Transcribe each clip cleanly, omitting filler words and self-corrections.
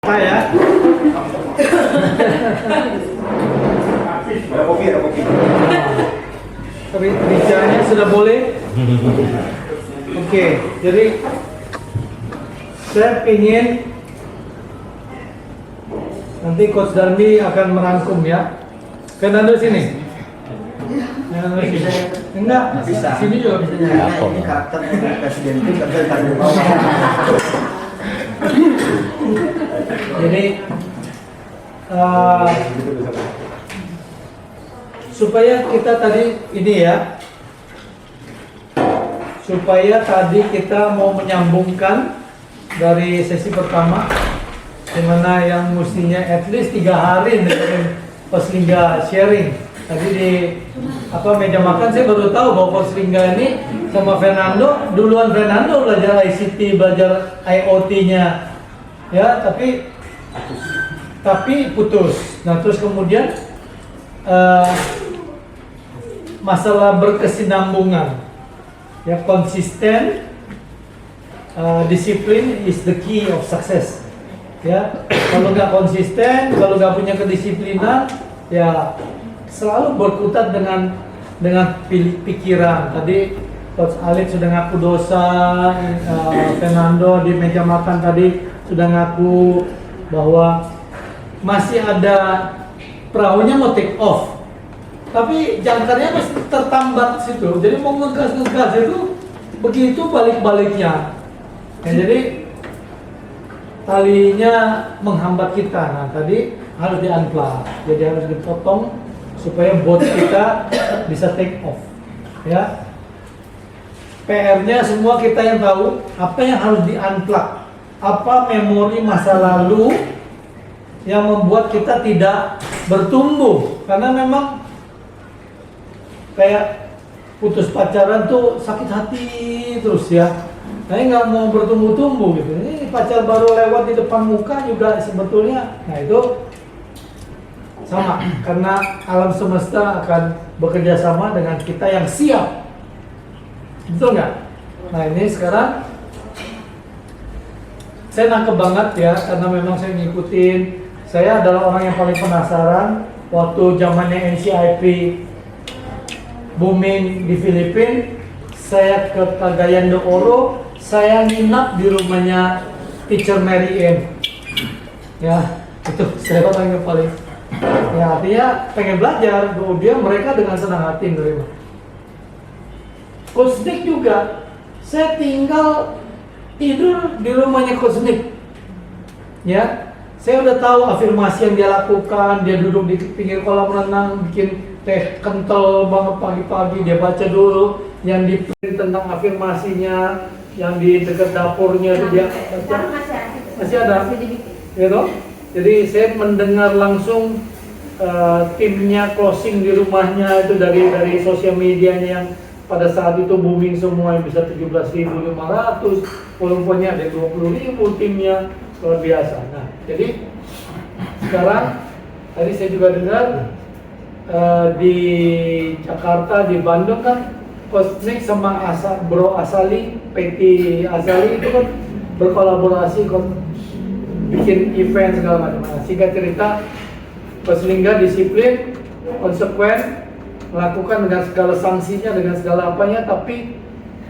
Ya. Ada kopi. Tapi bicaranya sudah boleh. Oke, jadi saya ingin nanti Coach Darmi akan merangkum ya. Fernando sini. Fernando sini. Enggak, Bisa. Sini juga bisa. Ini karakter presiden itu kerja tanggung jawab. Jadi supaya kita tadi ini ya, supaya tadi kita mau menyambungkan dari sesi pertama, dimana yang mestinya at least 3 hari dengan Coach Lingga sharing. Tadi di meja makan saya baru tahu bahwa Coach Lingga ini sama Fernando, duluan Fernando belajar ICT, belajar IoT-nya, ya, tapi putus. Nah terus kemudian masalah berkesinambungan, ya, konsisten, disiplin is the key of success. Ya, kalau nggak konsisten, kalau nggak punya kedisiplinan, ya selalu berkutat dengan pikiran. Tadi Coach Alif sudah ngaku dosa, Fernando di meja makan tadi sudah ngaku bahwa masih ada perahunya mau take off, tapi jangkarnya masih tertambat situ. Jadi mau ngegas itu begitu balik-baliknya. Ya, jadi talinya menghambat kita. Nah tadi harus di-unplug, jadi harus dipotong supaya bot kita bisa take off. Ya, PR-nya semua kita yang tahu apa yang harus di-unplug, apa memori masa lalu yang membuat kita tidak bertumbuh. Karena memang kayak putus pacaran tuh sakit hati terus ya. Saya nggak mau bertumbuh-tumbuh gitu. Ini pacar baru lewat di depan muka juga sebetulnya. Nah itu sama, karena alam semesta akan bekerja sama dengan kita yang siap. Betul nggak? Nah ini sekarang saya nangkep banget ya, karena memang saya ngikutin. Saya adalah orang yang paling penasaran waktu zamannya NCIP booming di Filipina. Saya ke Cagayan de Oro, saya nginap di rumahnya Teacher Mary Ann. Ya, itu saya orang yang paling, ya artinya pengen belajar. Kemudian mereka dengan senang hati menerima. Coach Nick juga, saya tinggal tidur di rumahnya Coach Nick. Ya, saya udah tahu afirmasi yang dia lakukan. Dia duduk di pinggir kolam renang, bikin teh kental banget pagi-pagi. Dia baca dulu yang di tentang afirmasinya, yang di dekat dapurnya dia baca. Masih ada, gitu. Jadi saya mendengar langsung timnya closing di rumahnya itu dari sosial medianya yang pada saat itu booming semua, yang bisa 17.500, volumenya ada 20.000 timnya, luar biasa. Nah, jadi sekarang tadi saya juga dengar di Jakarta, di Bandung kan Coach Nick sama Bro Asali, PT Asali itu kan berkolaborasi, bikin event segala macam. Nah, singkat cerita, Coach Lingga disiplin, konsekuen, melakukan dengan segala sanksinya, dengan segala apanya, tapi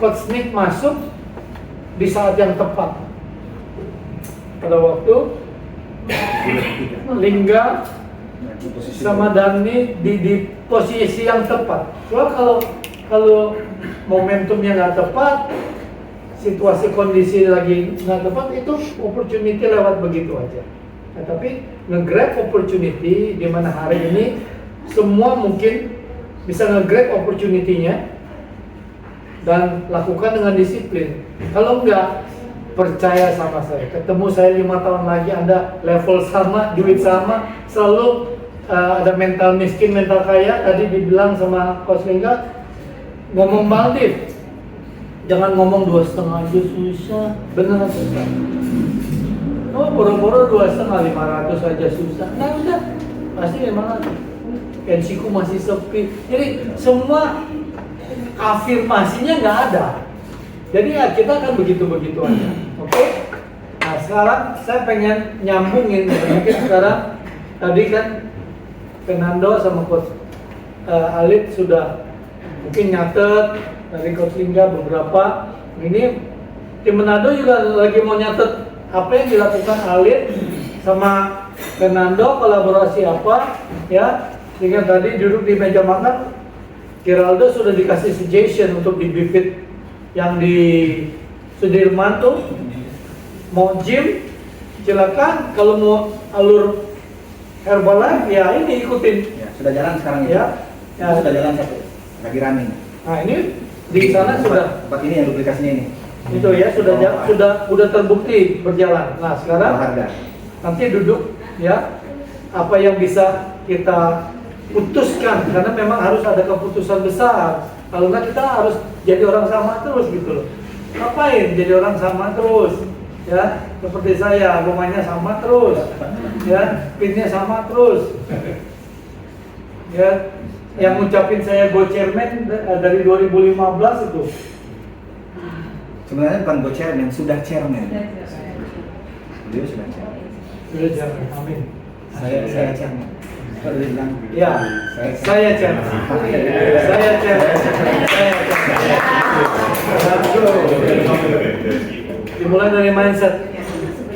Coach Nick masuk di saat yang tepat. Pada waktu Lingga sama Dani di posisi yang tepat. Soalnya kalau momentumnya nggak tepat, situasi kondisi lagi nggak tepat, itu opportunity lewat begitu aja. Nah, tapi nge-grab opportunity di mana hari ini semua mungkin bisa nge-grab opportunity-nya dan lakukan dengan disiplin. Kalau enggak, percaya sama saya, ketemu saya 5 tahun lagi, Anda level sama, duit sama, selalu ada mental miskin, mental kaya. Tadi dibilang sama Coach Lingga, ngomong Maldives, jangan ngomong 2,5 aja susah, beneran susah. Oh, boro-boro 2,5, 500 aja susah. Nah udah, pasti 500. Pensiku masih sepi. Jadi semua afirmasinya nggak ada. Jadi ya kita akan begitu-begitu aja. Oke? Nah sekarang saya pengen nyambungin mungkin sekarang tadi kan Fernando sama Coach Alit sudah mungkin nyatet dari Coach Lingga beberapa. Ini tim Manado juga lagi mau nyatet apa yang dilakukan Alit sama Fernando, kolaborasi apa ya, sehingga tadi duduk di meja makan Geraldo sudah dikasih suggestion untuk di bibit yang di Sudirman tuh. Mau gym silakan, kalau mau alur Herbalife ya ini ikutin Ya, sudah jalan sekarang ya. Ya, sudah jalan satu. Lagi running. Nah ini di sana sudah Tempat ini yang duplikasinya ini. itu ya sudah terbukti berjalan. Nah sekarang Harga. nanti duduk ya, apa yang bisa kita putuskan, karena memang harus ada keputusan besar. Kalau nggak kita harus jadi orang sama terus gitu loh. Ngapain jadi orang sama terus? Ya, seperti saya, rumahnya sama terus, ya, pinnya sama terus. Ya, yang ngucapin saya go chairman dari 2015 itu. Sebenarnya bukan go chairman, sudah chairman. Beliau sudah chairman. Sudah chairman, amin. Saya chairman. Kalau dia bilang, Ya, saya chairman. Saya chairman. Saya chairman. Dimulai dari mindset.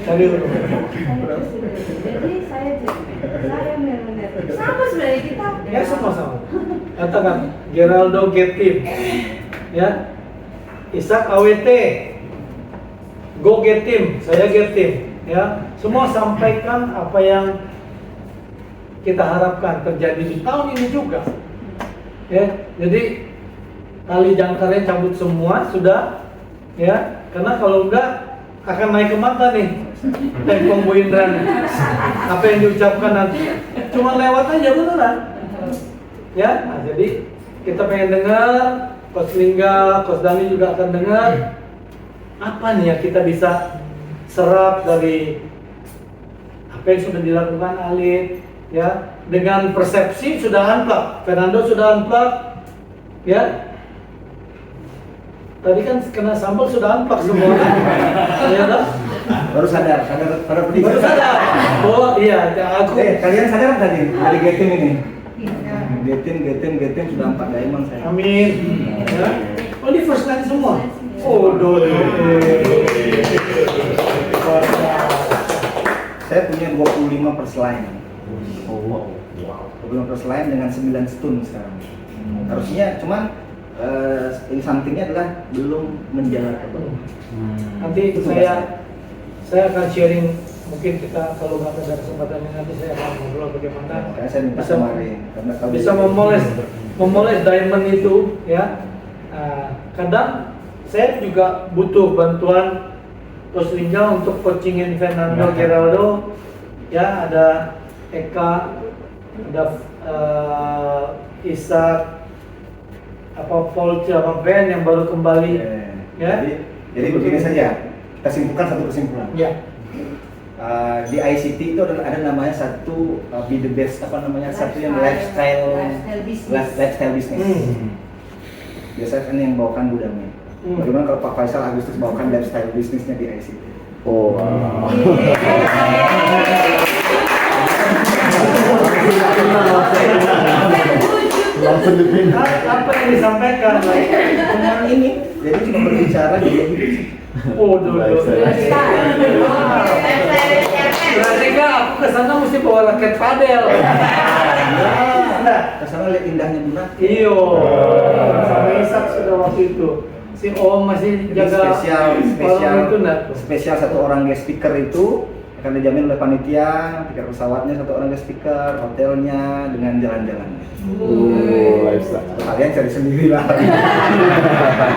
Dari dulu. Jadi saya benar-benar sama sebenarnya kita. Ya sama-sama. Katakan Geraldo get team, ya. Ishak AWT, go get team, saya get team, ya. Semua sampaikan apa yang kita harapkan terjadi di tahun ini juga, ya. Jadi tali jangkarnya cabut semua sudah, ya. Karena kalau enggak akan naik ke mata nih. Tempong Bu Indra, apa yang diucapkan nanti cuma lewat aja beneran, ya. Nah, jadi kita pengen dengar, Coach Lingga, Coach Dani juga akan dengar apa nih ya kita bisa serap dari apa yang sudah dilakukan Alit, ya. Dengan persepsi sudah unplug, Fernando sudah unplug, ya. Tadi kan kena sambal sudah unplug semua, ya kan? baru sadar pada pedih. Baru sadar. Oh iya, aku. Kalian sadar tadi dari Getim ini? Getim sudah 4 diamond saya. Amin. Ya. Oh ini first line semua. Oh dole. Saya punya 25 per line. Oh wow. 25 per line dengan 9 stun sekarang. Harusnya cuman ini somethingnya adalah belum menjalar ke bawah. Nanti saya akan sharing, mungkin kita kalau nggak ada kesempatan ini nanti saya akan ngobrol bagaimana Makanya saya minta kemarin karena kalau bisa memoles diamond itu, ya. Kadang saya juga butuh bantuan Coach Lingga untuk coachingin Fernando Geraldo, ya. Ada Eka, ada Ishak, apa Paul sama Ben yang baru kembali, ya. Jadi begini saja, kita simpulkan satu kesimpulan. Ya. Di ICT itu ada namanya satu be the best, apa namanya, satu yang lifestyle business. Biasanya kan yang bawakan gudangnya. Bagaimana kalau Pak Faisal Agustus bawakan lifestyle bisnisnya di ICT? Oh. Wow. Apa yang disampaikan? Cuma ini, jadi cuma berbicara di. Oh, berarti kan aku kesana mesti bawa raket padel. Kesana lihat indahnya Burak. Iyo, sama Ishak sudah waktu itu. Si Om masih jaga spesial satu orang guest speaker itu akan dijamin oleh panitia, tiket pesawatnya satu orang guest speaker, hotelnya dengan jalan-jalannya. Lifestyle. Kalian cari sendiri lah.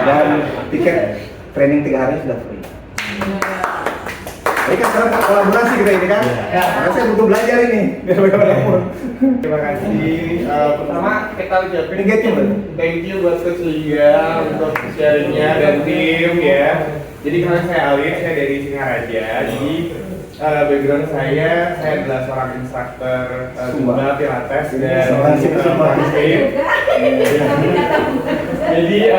Dan tiket training 3 hari sudah free. Ini kan sekarang kolaborasi kita ini kan? Ya. Karena saya butuh belajar ini. Terima kasih. Pertama kita ucapin Negatif, thank you buat Coach Lingga untuk sharingnya dan tim ya. Jadi karena saya Alit, saya dari Singaraja. Jadi background saya adalah seorang instruktur Zumba, Pilates dan CrossFit. Jadi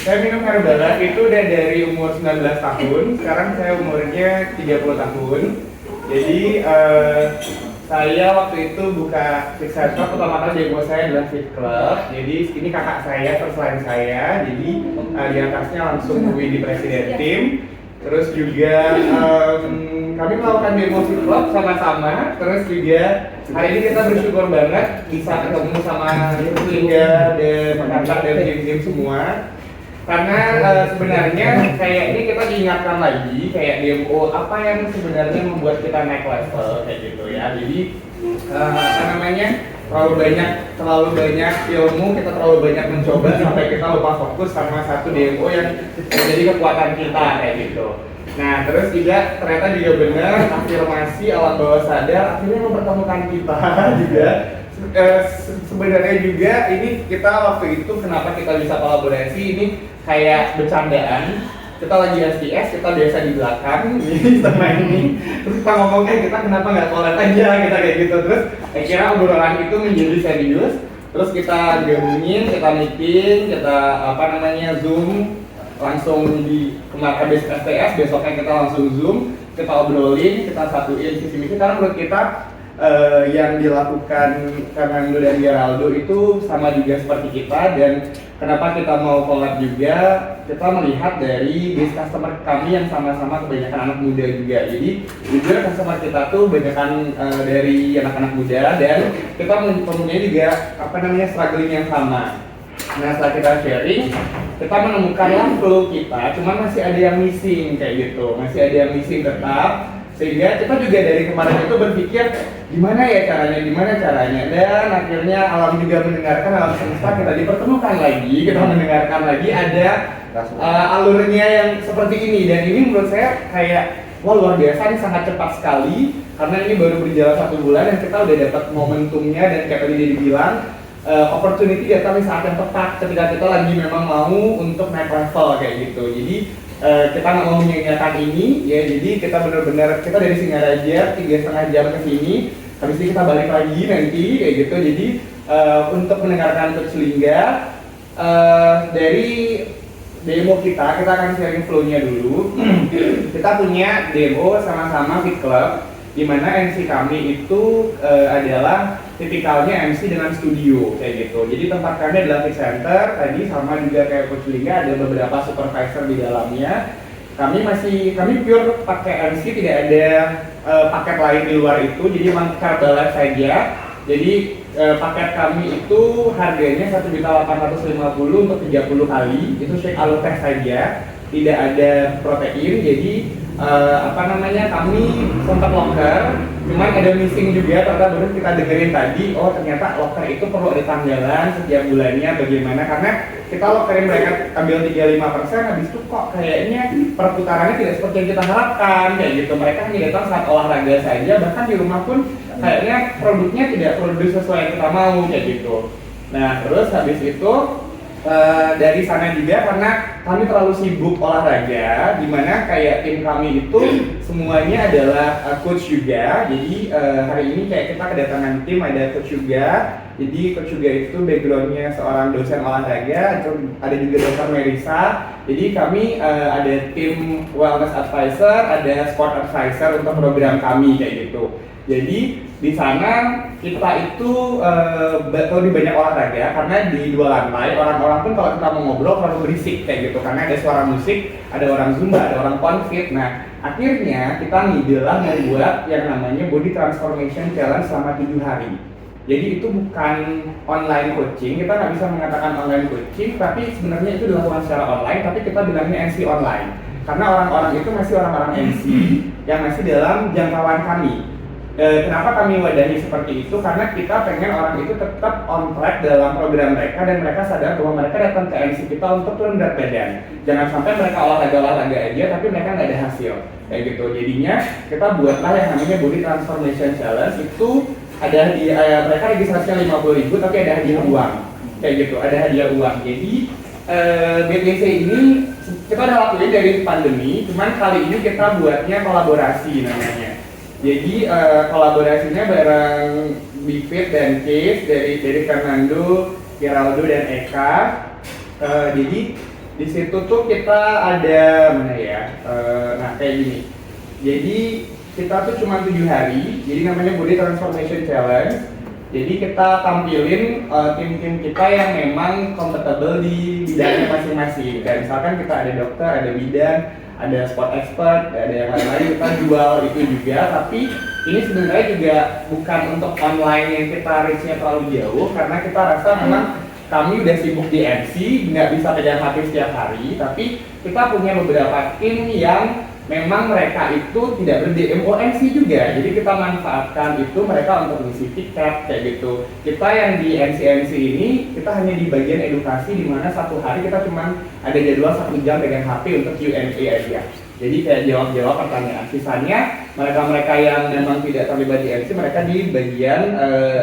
saya minum Herbalife itu udah dari umur 19 tahun. Sekarang saya umurnya 30 tahun. Jadi saya waktu itu buka Fit Center, pertama kali demo saya adalah Fit Club. Jadi ini kakak saya terus selain saya. Jadi di atasnya langsung di Presiden Team. Terus juga kami melakukan demo Fit Club sama-sama. Terus juga hari ini kita bersyukur banget bisa ketemu sama Linda dan kakak dan tim-tim semua. Karena sebenarnya kayak ini kita diingatkan lagi kayak demo apa yang sebenarnya membuat kita naik level kayak gitu ya. Jadi terlalu banyak ilmu, kita terlalu banyak mencoba sampai kita lupa fokus sama satu demo yang menjadi kekuatan kita kayak gitu. Nah terus juga ternyata juga benar afirmasi alam bawah sadar akhirnya mempertemukan kita juga. Sebenarnya juga ini kita waktu itu kenapa kita bisa kolaborasi ini kayak bercandaan. Kita lagi STS, kita biasa di belakang sama ini. Terus kita ngomongnya kita kenapa nggak collab aja kita kayak gitu. Terus akhirnya obrolan itu menjadi serius. Terus kita gabungin, kita meeting, kita Zoom langsung di kemarin habis STS, besoknya kita langsung Zoom, kita obrolin, kita satuin visi misi karena menurut kita yang dilakukan Fernando dan Geraldo itu sama juga seperti kita. Dan kenapa kita mau collab juga, kita melihat dari base customer kami yang sama-sama kebanyakan anak muda juga. Jadi jujur customer kita tuh kebanyakan dari anak-anak muda dan kita mempunyai juga struggling yang sama. Nah setelah kita sharing, kita menemukanlah flow kita, cuman masih ada yang missing kayak gitu, masih ada yang missing tetap. Sehingga kita juga dari kemarin itu berpikir gimana caranya dan akhirnya alam juga mendengarkan, alam semesta kita dipertemukan lagi, kita mendengarkan lagi ada alurnya yang seperti ini. Dan ini menurut saya kayak wah luar biasa, ini sangat cepat sekali karena ini baru berjalan 1 bulan dan kita udah dapat momentumnya. Dan kayak tadi dia bilang opportunity datang di saat yang tepat ketika kita lagi memang mau untuk naik level kayak gitu. Jadi kita nggak mau menyanyiakan ini ya, jadi kita benar-benar kita dari Singaraja 3,5 jam ke sini, habis ini kita balik lagi nanti kayak gitu. Jadi untuk mendengarkan Coach Lingga dari demo kita akan sharing flow-nya dulu. Kita punya demo sama-sama Fit Club, di mana MC kami itu adalah tipikalnya MC dengan studio kayak gitu. Jadi tempat kami adalah Fit Center tadi, sama juga kayak Coach Lingga ada beberapa supervisor di dalamnya. Kami pure pakai MC, tidak ada paket lain di luar itu. Jadi memang Herbalife saja. Jadi paket kami itu harganya 1.850.000 untuk 30 kali. Itu shake aluteh saja, tidak ada protein. Jadi kami sempat locker, cuman ada missing juga ternyata. Baru kita dengerin tadi, oh ternyata locker itu perlu ada tanggalan setiap bulannya bagaimana, karena kita lockerin mereka ambil 35%, habis itu kok kayaknya perputarannya tidak seperti yang kita harapkan kayak gitu. Mereka hanya datang saat olahraga saja, bahkan di rumah pun kayaknya produknya tidak produksi sesuai yang kita mau kayak gitu. Nah terus habis itu dari sana juga karena kami terlalu sibuk olahraga, dimana kayak tim kami itu semuanya adalah coach juga. Jadi hari ini kayak kita kedatangan tim, ada coach juga. Jadi coach juga itu backgroundnya seorang dosen olahraga, ada juga Dr. Melisa. Jadi kami ada tim wellness advisor, ada sport advisor untuk program kami kayak gitu. Jadi di sana kita itu lebih banyak olahraga karena di 2 lantai orang-orang pun kalau kita mau ngobrol terlalu berisik kayak gitu karena ada suara musik, ada orang zumba, ada orang konfit. Nah akhirnya kita ngidelah membuat yang namanya body transformation challenge selama 7 hari. Jadi itu bukan online coaching, kita nggak bisa mengatakan online coaching, tapi sebenarnya itu dilakukan secara online, tapi kita bilangnya NC online karena orang-orang itu masih orang-orang NC yang masih dalam jangkauan kami. Kenapa kami wadahi seperti itu? Karena kita pengen orang itu tetap on track dalam program mereka dan mereka sadar bahwa mereka datang ke MC kita untuk turun berat badan. Jangan sampai mereka olahraga aja tapi mereka nggak ada hasil kayak gitu. Jadinya kita buatlah yang namanya Body Transformation Challenge. Itu ada hadiah, mereka registrasinya 50.000 tapi ada hadiah uang kayak gitu, ada hadiah uang. Jadi BTC ini kita udah lakuin dari pandemi, cuman kali ini kita buatnya kolaborasi namanya. Jadi kolaborasinya bareng Big Fit dan Case dari Fernando, Geraldo dan Eka. Jadi di situ tuh kita ada mana ya? Nah kayak gini. Jadi kita tuh cuma 7 hari. Jadi namanya Body Transformation Challenge. Jadi kita tampilin tim-tim kita yang memang compatible di bidangnya masing-masing. Dan misalkan kita ada dokter, ada bidan, ada sport expert, ada yang lain-lain, kita jual itu juga. Tapi ini sebenarnya juga bukan untuk online yang kita reach-nya terlalu jauh, karena kita rasa memang kami udah sibuk di MC, nggak bisa pegang HP setiap hari. Tapi kita punya beberapa tim yang memang mereka itu tidak ber-DMO-MC juga, jadi kita manfaatkan itu mereka untuk mengisi tiket kayak gitu. Kita yang di MC ini kita hanya di bagian edukasi, di mana satu hari kita cuma ada jadwal 1 jam pegang HP untuk Q&A aja. Jadi kayak jawab pertanyaan. Sisanya mereka yang memang tidak terlibat di MC, mereka di bagian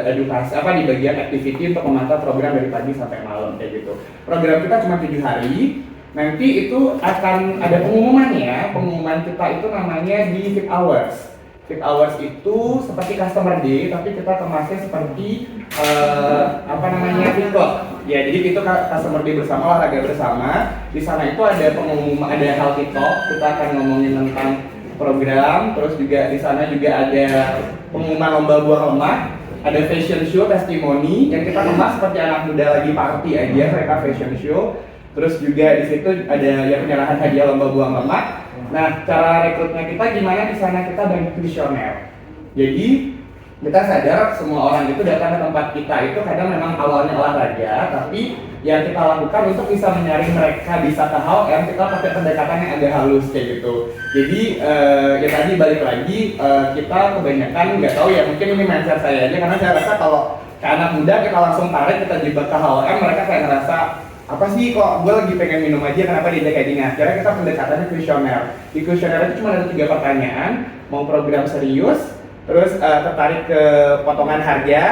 edukasi, di bagian activity untuk memantau program dari pagi sampai malam kayak gitu. Program kita cuma 7 hari. Nanti itu akan ada pengumumannya. Pengumuman kita itu namanya di Fit Hours. Fit Hours itu seperti Customer Day, tapi kita kemasnya seperti Fit Club. Ya, jadi itu Customer Day bersama, olahraga bersama. Di sana itu ada pengumuman, ada healthy talk. Kita akan ngomongin tentang program. Terus juga di sana juga ada pengumuman lomba buah lemak. Ada fashion show, testimoni yang kita kemas seperti anak muda lagi party aja, mereka fashion show. Terus juga di situ ada yang penyerahan hadiah lomba buang lemak. Nah, cara rekrutnya kita gimana? Di sana kita banyak kuesioner. Jadi kita sadar semua orang itu datang ke tempat kita itu kadang memang awalnya olahraga, tapi yang kita lakukan untuk bisa menyaring mereka bisa ke HOM, kita pakai pendekatan yang agak halus kayak gitu. Jadi ya tadi balik lagi, kita kebanyakan nggak tahu ya, mungkin ini mindset saya aja, karena saya rasa kalau ke anak muda kita langsung tarik, kita jebak ke HOM, mereka kayak ngerasa apa sih kok gue lagi pengen minum aja, kenapa dia kayak gini. Akhirnya kita pendekatannya kuesioner. Di kuesioner itu cuma ada 3 pertanyaan, mau program serius, terus tertarik ke potongan harga,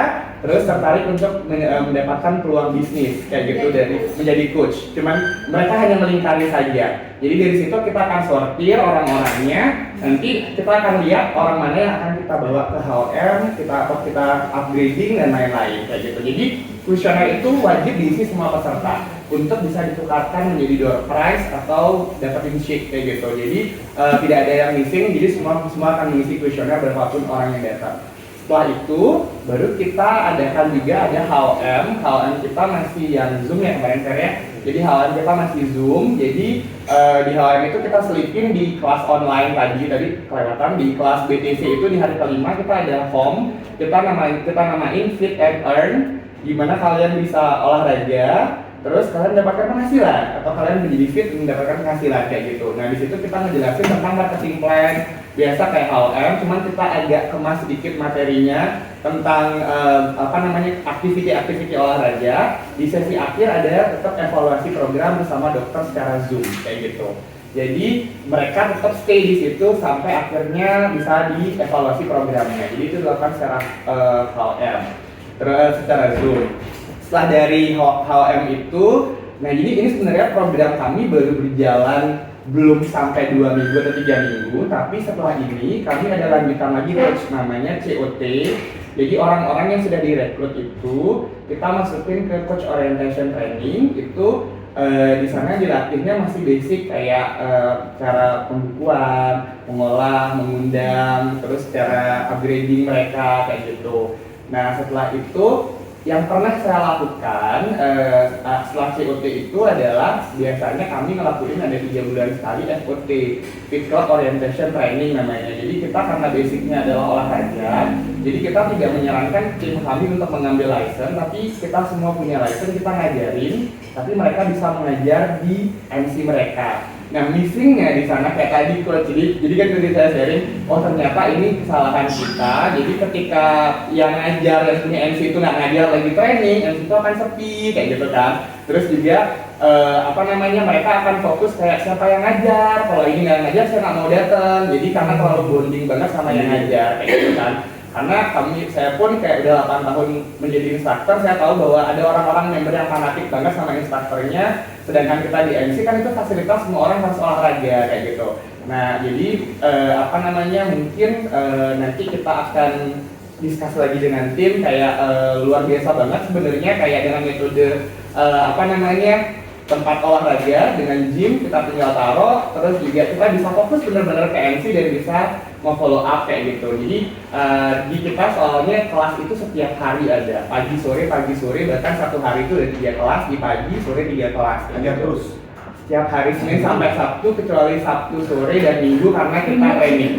terus tertarik untuk mendapatkan peluang bisnis kayak gitu dari menjadi coach. Cuman mereka hanya melingkari saja. Jadi dari situ kita akan sortir orang-orangnya. Nanti kita akan lihat orang mana yang akan kita bawa ke HOM, kita upgrading dan lain-lain kayak gitu. Jadi kuesioner itu wajib diisi semua peserta untuk bisa ditukarkan menjadi door prize atau dapetin shake kayak gitu. Jadi tidak ada yang missing, jadi semua akan mengisi kuesioner berapapun orang yang datang. Setelah itu baru kita adakan juga ada HOM kita masih yang Zoom ya kemarin ya. Jadi HOM kita masih Zoom. Jadi di HOM itu kita selipin di kelas online tadi kelewatan, di kelas BTC itu di hari kelima kita ada home, kita namain Fit and Earn, di mana kalian bisa olahraga, terus kalian mendapatkan penghasilan atau kalian menjadi fit mendapatkan penghasilan kayak gitu. Nah di situ kita ngejelasin tentang marketing plan biasa kayak HOM, cuman kita agak kemas sedikit materinya tentang aktiviti olahraga. Di sesi akhir ada tetap evaluasi program bersama dokter secara Zoom kayak gitu. Jadi mereka tetap stay di situ sampai akhirnya bisa dievaluasi programnya. Jadi itu dilakukan secara HOM, terus secara Zoom. Setelah dari HOM itu, nah ini sebenarnya program kami baru berjalan belum sampai 2 minggu atau 3 minggu, tapi setelah ini kami ada lanjutan lagi coach namanya COT. Jadi orang-orang yang sudah direkrut itu kita masukin ke coach orientation training itu. Di sana dilatihnya masih basic kayak cara pembukuan, mengolah, mengundang, terus cara upgrading mereka kayak gitu. Nah setelah itu yang pernah saya lakukan setelah COT itu adalah biasanya kami ngelakuin ada 3 bulan sekali FOT, Fit Club Orientation Training namanya. Jadi kita karena basicnya adalah olahraga, jadi kita tidak menyarankan tim kami untuk mengambil license, tapi kita semua punya license, kita ngajarin, tapi mereka bisa mengajar di MC mereka. Nah missingnya di sana kayak tadi coach, jadi kan tadi saya sharing, oh ternyata ini kesalahan kita. Jadi ketika yang ngajar yang punya MC itu nggak ngajar lagi training, MC itu akan sepi kayak gitu kan. Terus juga mereka akan fokus kayak siapa yang ngajar, kalau ini nggak ngajar saya nggak mau datang. Jadi karena terlalu bonding banget sama yang ngajar kayak gitu kan. Karena saya pun kayak udah 8 tahun menjadi instruktur, saya tahu bahwa ada orang-orang member yang fanatik banget sama instrukturnya, sedangkan kita di MC kan itu fasilitas semua orang harus olahraga kayak gitu. Nah jadi mungkin nanti kita akan diskus lagi dengan tim kayak luar biasa banget sebenarnya, kayak dengan metode tempat olahraga dengan gym kita tinggal taruh, terus juga kita bisa fokus benar-benar ke MC dan bisa mau follow up kayak gitu. Jadi di kita soalnya kelas itu setiap hari ada, pagi sore, bahkan satu hari itu ada 3 kelas, di pagi sore 3 kelas. Ajar terus. Setiap hari Senin sampai Sabtu, kecuali Sabtu sore dan Minggu karena kita training.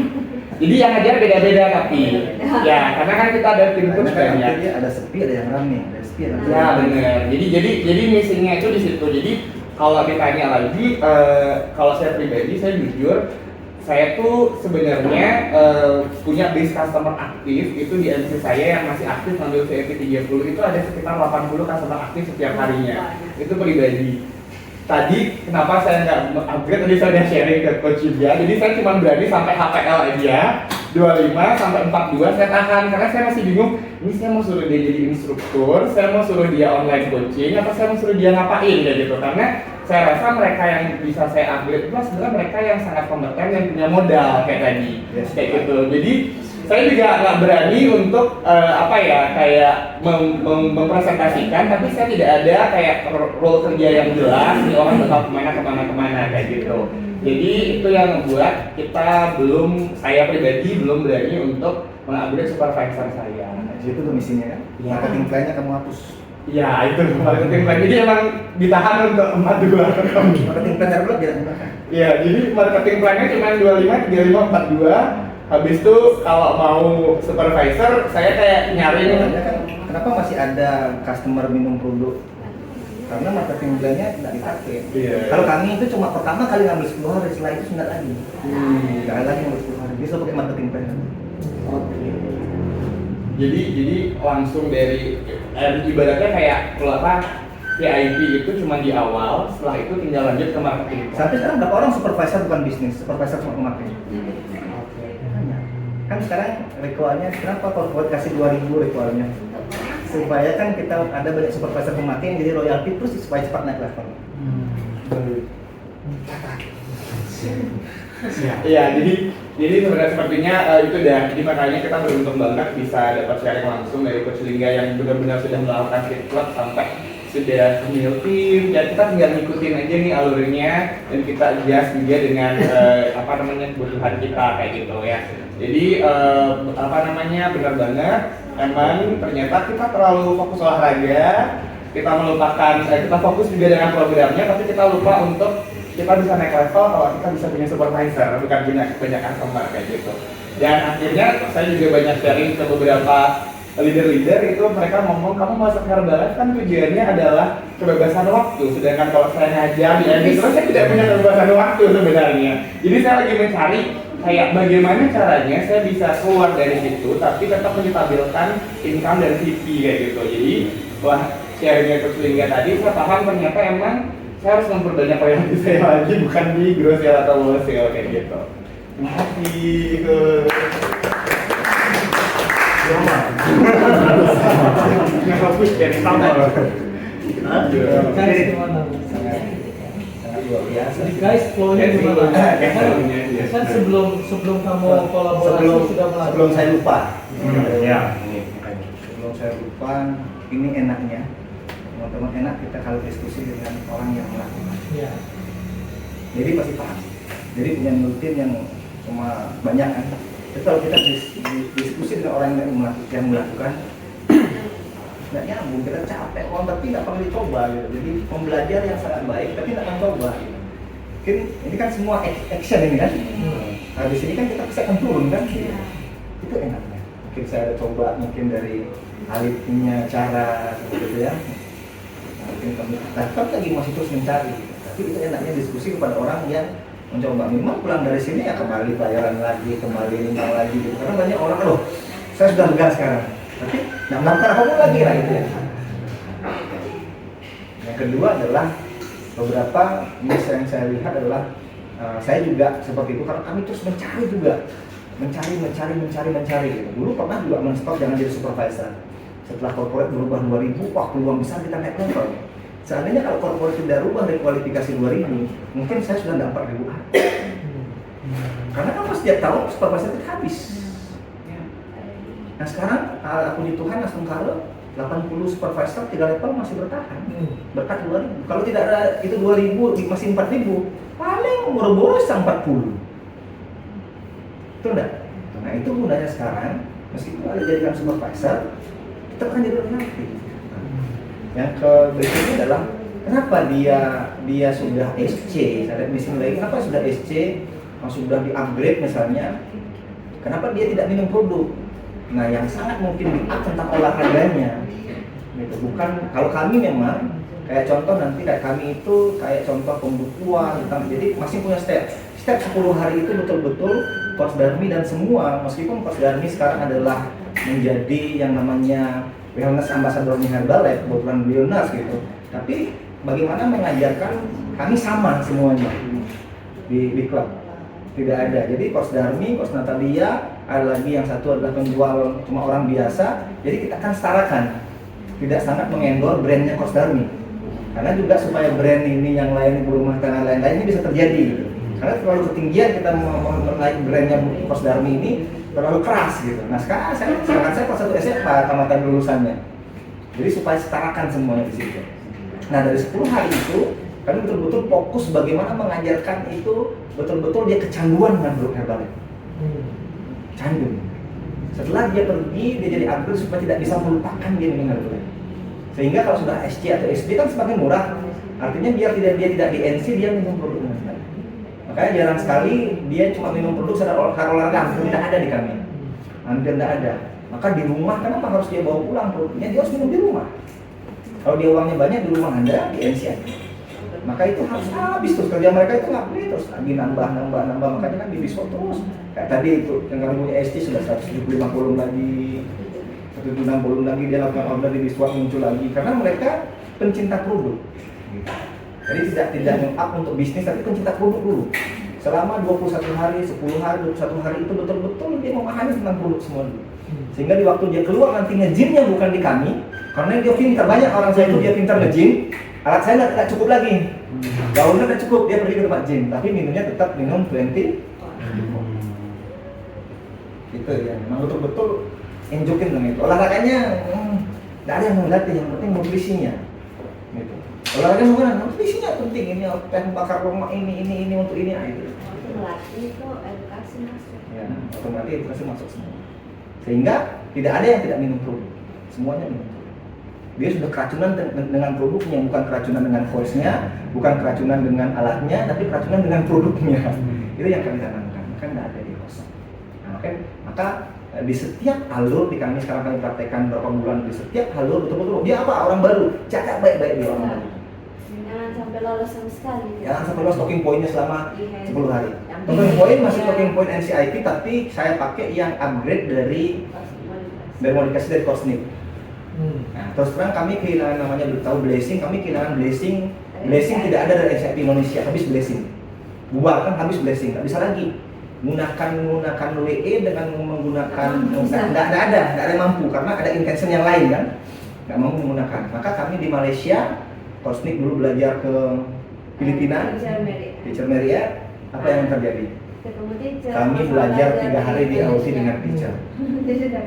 Jadi yang ngajar beda-beda tapi ya karena kan kita ada tim coach banyak. Ada sepi, ada yang rame, ada sepi, ada yang Ya rame. benar. Jadi missingnya itu di situ. Jadi kalau ditanya lagi, kalau saya pribadi, saya jujur, saya tuh sebenarnya punya base customer aktif itu di MC saya yang masih aktif ngambil VIP 30 itu ada sekitar 80 customer aktif setiap harinya. Itu pribadi. Tadi kenapa saya nggak upgrade, tadi saya udah sharing ke coach juga, jadi saya cuma berani sampai HPL aja 25 sampai 42 saya tahan karena saya masih bingung, ini saya mau suruh dia jadi instruktur, saya mau suruh dia online coaching, atau saya mau suruh dia ngapain kayak gitu. Karena saya rasa mereka yang bisa saya upgrade itu sebenarnya mereka yang sangat kompeten dan punya modal kayak tadi, kayak gitu. Jadi saya juga nggak berani untuk kayak mempresentasikan, tapi saya tidak ada kayak role kerja yang jelas, nih orang bakal kemana kayak gitu. Jadi itu yang membuat saya pribadi belum berani untuk mengupgrade supervisor saya. Itu tuh misinya kan? Ya. Marketing plan-nya kamu hapus. Iya itu marketing plan. Jadi emang ditahan untuk 42. Marketing plan berapa biar makan? Iya, jadi marketing plan-nya cuma 25, 35, 42. Habis itu kalau mau supervisor, saya kayak nyari Makanya kan kenapa masih ada customer minum produk? Karena marketing plan-nya tidak dipakai. Iya. Kalau kami itu cuma pertama kali ngambil 10 hari, setelah itu tidak lagi. Tidak ada lagi ngambil 10 hari. Dia selalu pakai marketing plan. Oke. Jadi langsung dari ibaratnya kayak kalau VIP itu cuma di awal, setelah itu tinggal lanjut ke marketing. Sampai sekarang berapa orang supervisor bukan bisnis, supervisor cuma marketing. Oke. Kan sekarang requirement kenapa corporate kasih 2000 requirement? Supaya kan kita ada banyak supervisor pemakaian jadi royalty terus supaya cepat naik level. Iya, jadi sebenarnya sepertinya itu dah. Jadi makanya kita beruntung banget bisa dapat sharing langsung dari Coach Lingga yang benar-benar sudah melakukan fit club sampai sudah punya tim, dan kita tinggal ngikutin aja nih alurnya dan kita adjust juga dengan kebutuhan kita kayak gitu ya. Jadi benar banget. Emang ternyata kita terlalu fokus olahraga, kita melupakan, kita fokus juga dengan programnya, tapi kita lupa untuk kita bisa naik level kalau kita bisa punya supervisor, bukan banyak customer kayak gitu. Dan akhirnya saya juga banyak sharing ke beberapa leader-leader itu mereka ngomong, kamu masuk Herbalife kan tujuannya adalah kebebasan waktu, sedangkan kalau saya ngajar di MD terus saya tidak punya kebebasan waktu sebenarnya. Jadi saya lagi mencari kayak bagaimana caranya saya bisa keluar dari situ tapi tetap menstabilkan income dan CV kayak gitu. Jadi sharingnya Coach Lingga tadi saya paham ternyata emang saya harus memperbanyak royalti saya lagi, bukan di gross sale atau wholesale kayak gitu. Terima kasih. Fokus dari sama. Guys gimana? Sangat luar biasa. Jadi guys flow-nya gimana? Kan sebelum kamu kolaborasi sudah melakukan. Sebelum saya lupa. Ya. Sebelum saya lupa, ini enaknya. Teman-teman enak kita kalau diskusi dengan orang yang melakukan. Iya. Jadi pasti paham. Jadi punya rutin yang cuma banyak kan. Tapi kalau kita diskusi dengan orang yang melakukan, nggak nyambung, kita capek, tapi nggak perlu dicoba gitu. Jadi pembelajar yang sangat baik, tapi nggak akan coba. Gitu. Mungkin ini kan semua action ini kan. Habis ini kan kita bisa akan turun kan. Itu enaknya. Mungkin saya ada coba, mungkin dari Alif punya cara seperti itu ya. Mungkin kami lagi masih terus mencari. Tapi itu enaknya diskusi kepada orang yang mencoba. Memang pulang dari sini ya kembali bayaran lagi, kembali nimbang lagi gitu. Karena banyak orang, loh saya sudah lega sekarang, tapi nggak melakukan apa-apa lagi lah gitu ya. Yang kedua adalah beberapa miss yang saya lihat adalah saya juga seperti itu karena kami terus mencari juga, mencari gitu. Dulu pernah juga men-stop jangan jadi supervisor. Setelah corporate berubah 2000, wah peluang besar kita naik level. Seandainya kalau corporate tidak rubah dari kualifikasi 2000, mungkin saya sudah dapat 4000. Karena kan setiap tahun supervisor itu habis. Nah sekarang aku di Tuhan langsung kalau 80 supervisor 3 level masih bertahan. Berkat 2000. Kalau tidak ada itu 2000 masih 4000, paling boro-boro 40. Itu enggak? Nah itu gunanya sekarang, meskipun ada jadikan supervisor, tetap akan jadi nanti. Yang berikutnya adalah kenapa dia sudah SC, saya lihat di sini lagi, kenapa sudah SC, sudah di-upgrade misalnya, kenapa dia tidak minum produk? Nah yang sangat mungkin di-up tentang olahraganya gitu. Bukan, kalau kami memang kayak contoh nanti kayak kami itu kayak contoh pembukuan tentang, jadi masih punya step 10 hari itu betul-betul Coach Darmi dan semua, meskipun Coach Darmi sekarang adalah menjadi yang namanya wellness ambassador Herbalife, kebetulan beliau nurse gitu, tapi bagaimana mengajarkan kami sama semuanya di klub, tidak ada. Jadi Coach Darmi, Coach Natalia, ada lagi yang satu adalah penjual cuma orang biasa, jadi kita akan setarakan, tidak sangat mengendor brandnya Coach Darmi, karena juga supaya brand ini yang lain ibu rumah tangga lain-lain ini bisa terjadi gitu. Karena terlalu ketinggian kita mau menaik brandnya Coach Darmi ini terlalu keras gitu. Nah sekarang saya kelas 1 SMA tamatan lulusannya, jadi supaya setarakan semuanya di situ. Nah dari 10 hari itu kami betul-betul fokus bagaimana mengajarkan itu betul-betul dia kecanduan dengan produk Herbalife. Candu. Setelah dia pergi, dia jadi upgrade supaya tidak bisa melupakan dia minum Herbalife. Sehingga kalau sudah SC atau SD kan semakin murah. Artinya biar dia tidak di NC, dia minum produk Herbalife. Makanya jarang sekali dia cuma minum produk sadar olahraga, tidak ada di kami. Hampir tidak ada. Maka di rumah kenapa harus dia bawa pulang produknya? Dia harus minum di rumah. Kalau dia uangnya banyak di rumah Anda, di NC aja. Maka itu harus habis terus, kerja mereka itu nggak boleh terus lagi nambah, makanya kan didiskon terus. Kayak tadi itu yang kami punya SC sudah 150 lagi, 160 lagi dia lakukan order di diskon muncul lagi karena mereka pencinta produk. Jadi tidak nge-up untuk bisnis tapi pencinta produk dulu. Selama 21 hari, 10 hari, 21 hari itu betul-betul dia memahami tentang produk semua dulu. Sehingga di waktu dia keluar nanti nge-gymnya bukan di kami, karena dia pintar, banyak orang saya itu dia pintar nge-gym, alat saya nggak cukup lagi, gaunnya nggak cukup, dia pergi ke tempat gym, tapi minumnya tetap minum 20. Itu ya, memang betul-betul enjokin dengan itu. Olahraganya nggak ada yang mau latih, yang penting nutrisinya. Gitu. Olahraga bukan nutrisinya penting, ini teh bakar lemak ini untuk ini itu. Melatih itu edukasi masuk. Ya, otomatis edukasi masuk semua. Sehingga tidak ada yang tidak minum produk, semuanya minum produk. Dia sudah keracunan dengan produknya, bukan keracunan dengan voice-nya, bukan keracunan dengan alatnya, tapi keracunan dengan produknya. Itu yang kami tanamkan, maka tidak ada di kosong. Nah, maka di setiap alur di kami sekarang kami praktekkan berapa bulan, di setiap alur betul-betul dia apa orang baru, jaga baik-baik dia orang baru. Jangan sampai lolos sama sekali. Jangan sampai lolos talking point-nya selama 10 hari. Talking point masih talking point NCIP, tapi saya pakai yang upgrade dari modifikasi dari Cosmic. Nah, terus terang kami kehilangan namanya tahu blessing, kami kehilangan blessing. Blessing tidak ada dari NCIP Indonesia, habis blessing. Bubarkan habis blessing, nggak bisa lagi. Menggunakan WE dengan menggunakan nggak ada yang mampu karena ada intention yang lain kan, nggak mampu menggunakan. Maka kami di Malaysia, Cosmic dulu belajar ke Filipina, teacher Maria, apa yang terjadi? Kami belajar 3 hari di Aussie dengan teacher.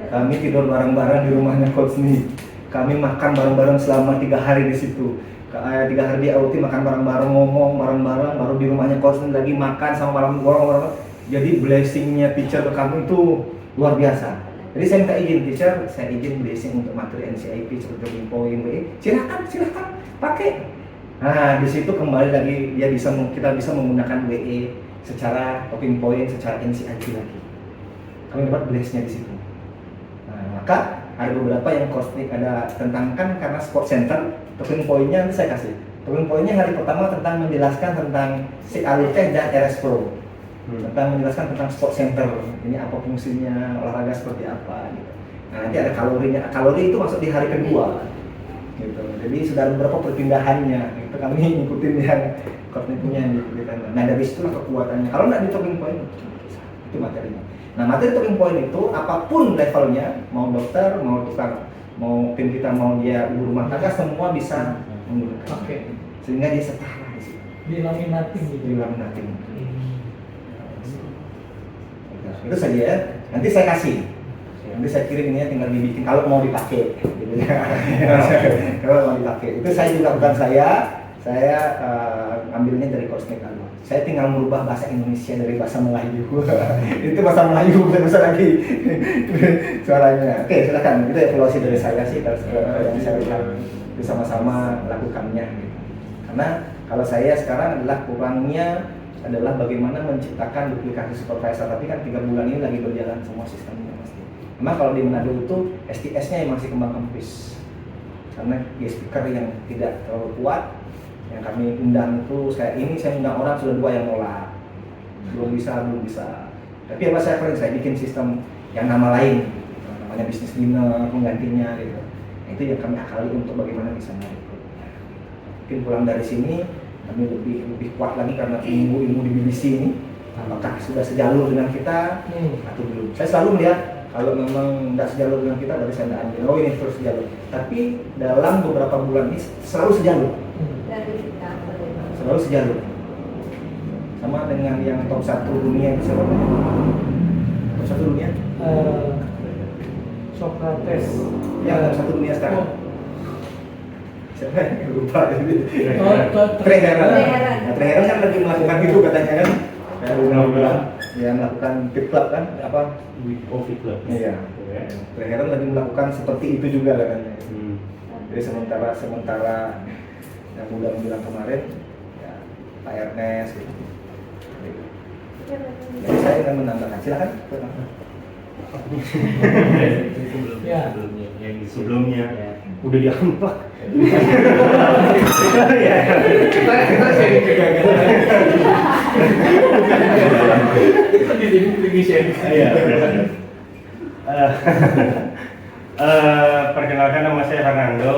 Kami tidur bareng-bareng di rumahnya Coach Ni. Kami makan bareng-bareng selama 3 hari di situ. 3 hari di Aussie makan bareng-bareng, ngomong bareng-bareng, baru di rumahnya Coach Ni lagi makan sama bareng-bareng. Jadi blessingnya teacher ke kami itu luar biasa. Jadi saya minta izin teacher, saya izin blessing untuk materi NCIP seperti poin WE. Silakan pakai. Nah di situ kembali lagi kita bisa menggunakan WE secara talking point, secara NCIP lagi. Kami dapat blessnya di situ. Nah, maka ada beberapa yang Cosmic ada tentang kan karena sport center, talking point-nya nanti saya kasih. Talking point-nya hari pertama tentang menjelaskan tentang si Alutech dan RS Pro. Tentang menjelaskan tentang sport center, ini apa fungsinya, olahraga seperti apa gitu. Nah, nanti ada kalorinya. Kalori itu masuk di hari kedua. Gitu. Jadi sudah beberapa perpindahannya. Itu kami ngikutin yang Cosmic punya yang diikutin. Nah, dari situ kekuatannya. Kalau nggak di talking point itu materinya. Nah, materi talking point itu apapun levelnya, mau dokter, mau tukang, mau tim kita, mau dia ibu rumah tangga, semua bisa menggunakan. Oke. Sehingga dia setara di situ. Dilaminating gitu. Itu saja ya. Nanti saya kasih Nanti saya kirim ininya tinggal dibikin kalau mau dipakai gitu ya. Kalau mau dipakai itu saya juga bukan saya ambilnya dari Cosmic Alma. Saya tinggal merubah bahasa Indonesia dari bahasa Melayu. Itu bahasa Melayu bukan bahasa lagi suaranya. Oke, silakan. Itu evaluasi dari saya sih yang saya lihat bersama-sama lakukannya gitu. Karena kalau saya sekarang adalah kurangnya adalah bagaimana menciptakan duplikasi supervisor, tapi kan 3 bulan ini lagi berjalan semua sistemnya pasti. Memang kalau di Manado itu STS-nya yang masih kembang kempis karena guest speaker yang tidak terlalu kuat. Yang kami undang itu saya undang orang sudah 2 yang nolak, belum bisa. Tapi apa saya bikin sistem yang nama lain, namanya bisnis dinner penggantinya gitu. Nah, itu yang kami akali untuk bagaimana bisa merekrut. Mungkin pulang dari sini kami lebih kuat lagi karena ilmu di BBC ini. Apakah sudah sejalur dengan kita atau belum? Saya selalu melihat kalau memang tidak sejalur dengan kita, berarti saya tidak ambil. Oh, ini terus sejalur. Tapi dalam beberapa bulan ini selalu sejalur. Selalu sejalur. Sama dengan yang top 1 dunia itu siapa? Top 1 dunia? Socrates. Ya, top 1 dunia sekarang. Siapa yang lupa jadi. Treheran. Nah, Treheran kan lagi melakukan itu katanya kan. Kayak bilang ya melakukan fit club kan apa? Fit club. Iya. Treheran lagi melakukan seperti itu juga katanya. Jadi sementara yang udah bilang kemarin ya Pak Ernest gitu. Jadi saya akan menambahkan, silakan. Sebelumnya, yang sebelumnya udah diamplak. Kita sharing kegagalan. Kita di sini lagi sharing. Iya. Perkenalkan, nama saya Fernando.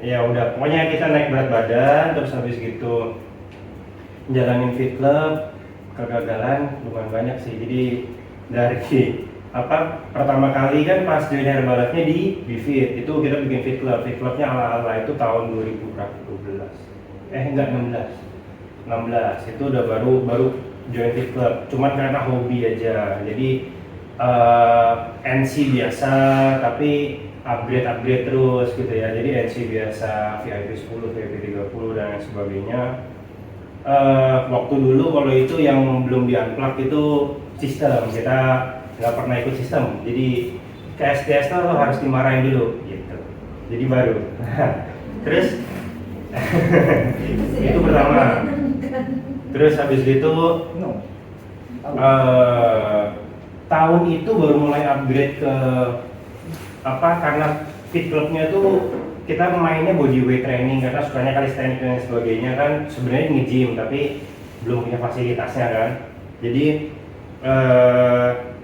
Ya udah, pokoknya kita naik berat badan, terus habis gitu jalanin fit club, kegagalan lumayan banyak sih. Jadi dari pertama kali kan pas join Herbalife-nya di Fit itu kita bikin fit clubnya ala-ala itu tahun 2012. Enggak, 16 itu udah baru join fit club, cuman karena hobi aja. Jadi NC biasa tapi upgrade terus gitu ya. Jadi NC biasa, VIP 10, VIP 30 dan lain sebagainya. Waktu dulu kalau itu yang belum di-unplug itu sistem, kita nggak pernah ikut sistem. Jadi ke STS tuh lo harus dimarahin dulu gitu. Jadi baru. Terus itu pertama. Terus habis itu tahun itu baru mulai upgrade ke karena fit clubnya tuh kita mainnya bodyweight training karena sukanya calisthenics dan sebagainya kan, sebenarnya nge-gym tapi belum punya fasilitasnya kan. Jadi